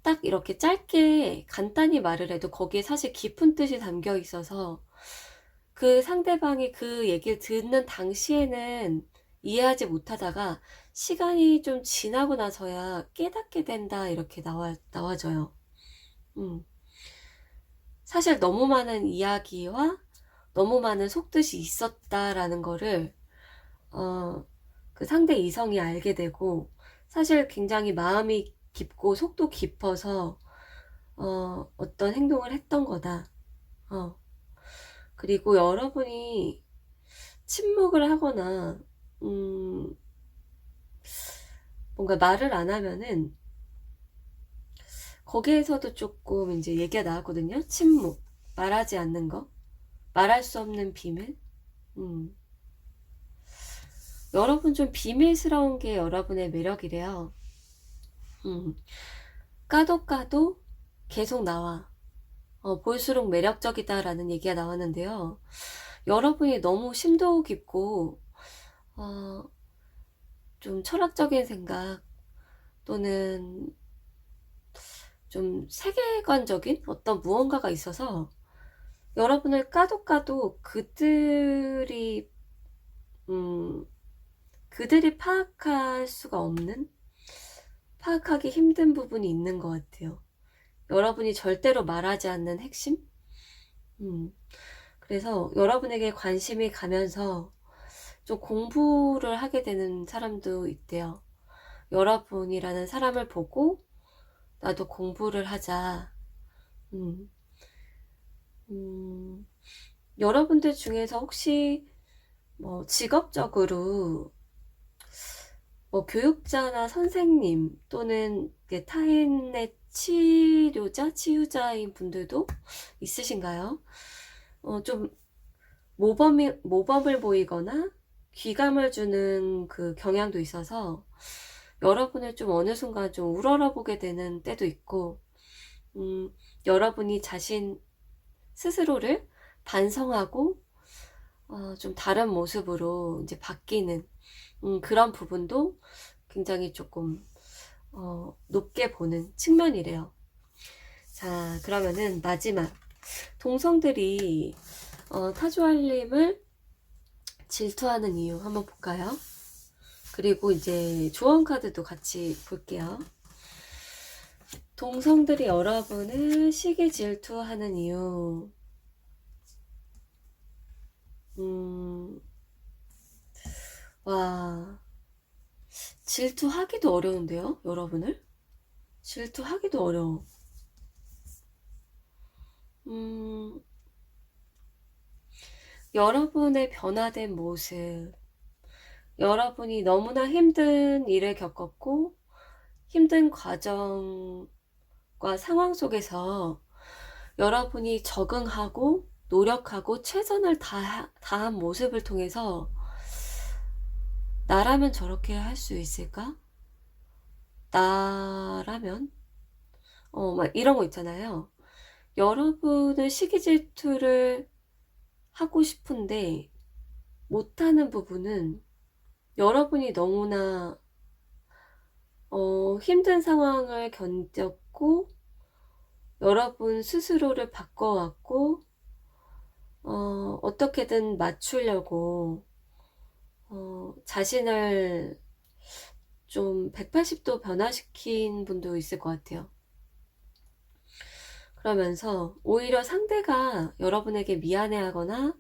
딱 이렇게 짧게 간단히 말을 해도 거기에 사실 깊은 뜻이 담겨 있어서, 그 상대방이 그 얘기를 듣는 당시에는 이해하지 못하다가 시간이 좀 지나고 나서야 깨닫게 된다, 이렇게 나와져요. 사실 너무 많은 이야기와 너무 많은 속뜻이 있었다라는 거를 그 상대 이성이 알게 되고, 사실 굉장히 마음이 깊고 속도 깊어서 어떤 행동을 했던 거다. 그리고 여러분이 침묵을 하거나 뭔가 말을 안 하면은 거기에서도 조금 이제 얘기가 나왔거든요. 침묵, 말하지 않는 거, 말할 수 없는 비밀. 여러분 좀 비밀스러운 게 여러분의 매력이래요. 까도 까도 계속 나와. 볼수록 매력적이다라는 얘기가 나왔는데요. 여러분이 너무 심도 깊고 어, 좀 철학적인 생각 또는 좀 세계관적인 어떤 무언가가 있어서 여러분을 까도 까도 음, 그들이 파악할 수가 없는, 파악하기 힘든 부분이 있는 것 같아요. 여러분이 절대로 말하지 않는 핵심? 그래서 여러분에게 관심이 가면서 좀 공부를 하게 되는 사람도 있대요. 여러분이라는 사람을 보고 나도 공부를 하자. 음, 음, 여러분들 중에서 혹시 뭐 직업적으로 뭐 교육자나 선생님 또는 타인의 치유자인 분들도 있으신가요? 좀 모범을 보이거나 귀감을 주는 그 경향도 있어서 여러분을 좀 어느 순간 좀 우러러보게 되는 때도 있고, 여러분이 자신 스스로를 반성하고 좀 다른 모습으로 이제 바뀌는 그런 부분도 굉장히 조금 높게 보는 측면이래요. 자, 그러면은 마지막 동성들이 타조알림을 질투하는 이유 한번 볼까요? 그리고 이제 조언 카드도 같이 볼게요. 동성들이 여러분을 시기 질투하는 이유. 와, 질투하기도 어려운데요, 여러분을? 질투하기도 어려워. 여러분의 변화된 모습, 여러분이 너무나 힘든 일을 겪었고, 힘든 과정과 상황 속에서 여러분이 적응하고, 노력하고, 최선을 다한 모습을 통해서 나라면 저렇게 할 수 있을까? 나라면? 막 이런 거 있잖아요. 여러분은 시기 질투를 하고 싶은데 못하는 부분은 여러분이 너무나 힘든 상황을 견뎠고 여러분 스스로를 바꿔왔고 어떻게든 맞추려고 자신을 좀 180도 변화시킨 분도 있을 것 같아요. 그러면서 오히려 상대가 여러분에게 미안해하거나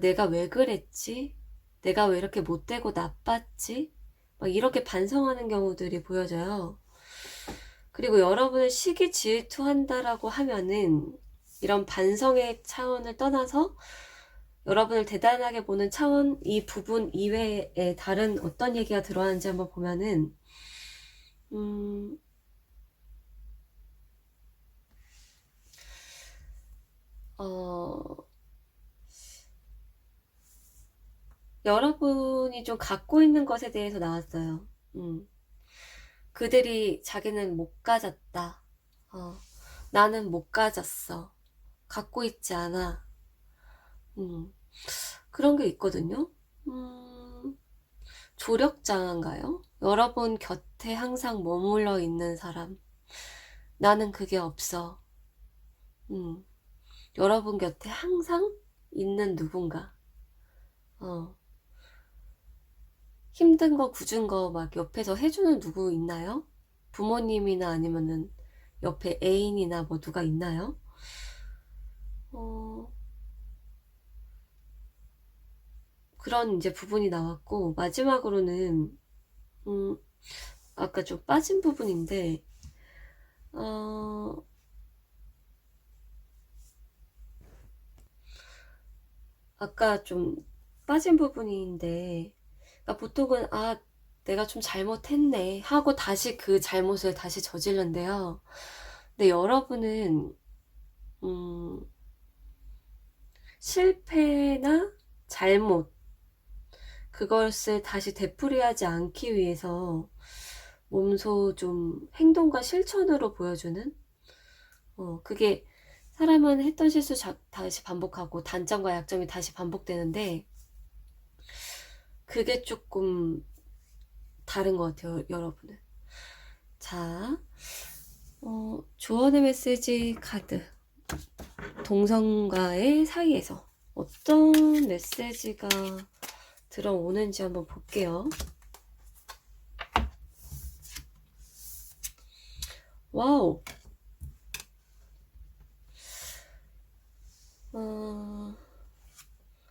내가 왜 그랬지? 내가 왜 이렇게 못되고 나빴지? 막 이렇게 반성하는 경우들이 보여져요. 그리고 여러분을 시기 질투한다라고 하면은 이런 반성의 차원을 떠나서 여러분을 대단하게 보는 차원 이 부분 이외에 다른 어떤 얘기가 들어가는지 한번 보면은 여러분이 좀 갖고 있는 것에 대해서 나왔어요. 그들이 자기는 못 가졌다. 나는 못 가졌어. 갖고 있지 않아. 그런 게 있거든요. 조력장인가요? 여러분 곁에 항상 머물러 있는 사람. 나는 그게 없어. 여러분 곁에 항상 있는 누군가. 힘든 거, 굳은 거 막 옆에서 해주는 누구 있나요? 부모님이나 아니면은 옆에 애인이나 뭐 누가 있나요? 그런 이제 부분이 나왔고, 마지막으로는, 아까 좀 빠진 부분인데, 아까 좀 빠진 부분인데, 그러니까 보통은, 내가 좀 잘못했네 하고 다시 그 잘못을 다시 저지른데요. 근데 여러분은, 실패나 잘못, 그것을 다시 되풀이하지 않기 위해서 몸소 좀 행동과 실천으로 보여주는, 그게 사람은 했던 실수 다시 반복하고 단점과 약점이 다시 반복되는데 그게 조금 다른 것 같아요, 여러분은. 자, 조언의 메시지 카드. 동성과의 사이에서 어떤 메시지가 들어오는지 한번 볼게요. 와우.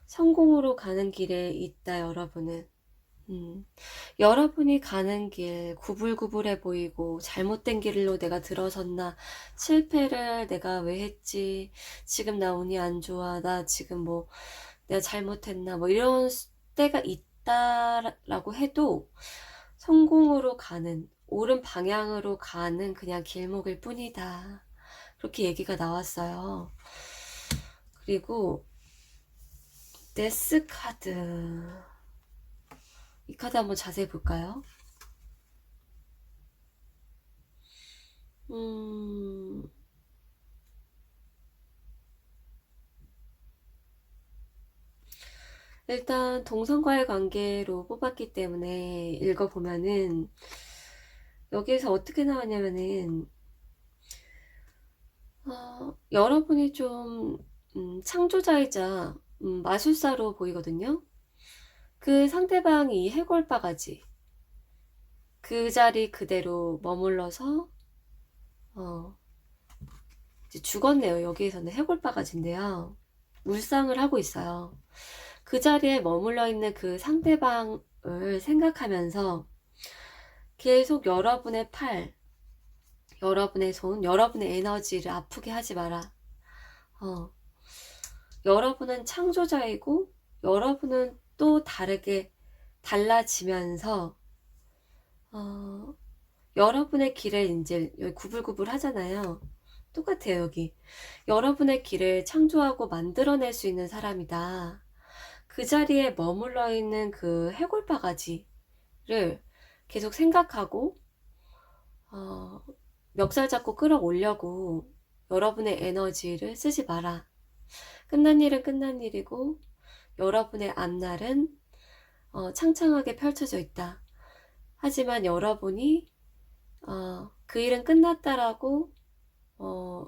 성공으로 가는 길에 있다, 여러분은. 여러분이 가는 길 구불구불해 보이고 잘못된 길로 내가 들어섰나, 실패를 내가 왜 했지, 지금 나 운이 안 좋아, 나 지금 뭐 내가 잘못했나, 뭐 이런 때가 있다라고 해도 성공으로 가는, 옳은 방향으로 가는 그냥 길목일 뿐이다, 그렇게 얘기가 나왔어요. 그리고 데스 카드, 이 카드 한번 자세히 볼까요? 일단 동성과의 관계로 뽑았기 때문에 읽어보면은 여기에서 어떻게 나왔냐면은 여러분이 좀 창조자이자 마술사로 보이거든요. 그 상대방이 해골바가지, 그 자리 그대로 머물러서 이제 죽었네요. 여기에서는 해골바가지인데요, 물상을 하고 있어요. 그 자리에 머물러 있는 그 상대방을 생각하면서 계속 여러분의 팔, 여러분의 손, 여러분의 에너지를 아프게 하지 마라. 여러분은 창조자이고 여러분은 또 다르게 달라지면서 여러분의 길을 이제 여기 구불구불 하잖아요. 똑같아요. 여기 여러분의 길을 창조하고 만들어낼 수 있는 사람이다. 그 자리에 머물러 있는 그 해골바가지를 계속 생각하고 멱살 잡고 끌어올려고 여러분의 에너지를 쓰지 마라. 끝난 일은 끝난 일이고 여러분의 앞날은 창창하게 펼쳐져 있다. 하지만 여러분이 그 일은 끝났다라고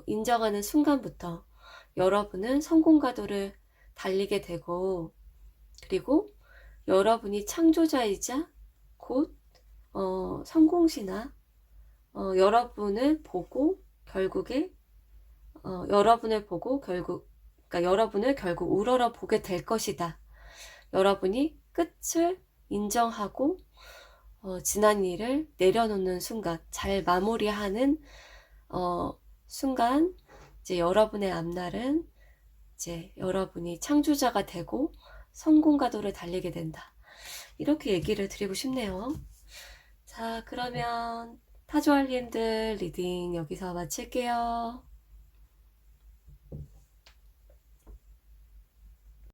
인정하는 순간부터 여러분은 성공가도를 달리게 되고, 그리고 여러분이 창조자이자 곧 성공시나 여러분을 보고 결국에 여러분을 보고 그러니까 여러분을 결국 우러러 보게 될 것이다. 여러분이 끝을 인정하고 지난 일을 내려놓는 순간, 잘 마무리하는 순간, 이제 여러분의 앞날은 이제 여러분이 창조자가 되고 성공가도를 달리게 된다. 이렇게 얘기를 드리고 싶네요. 자, 그러면 타조알림들 리딩 여기서 마칠게요.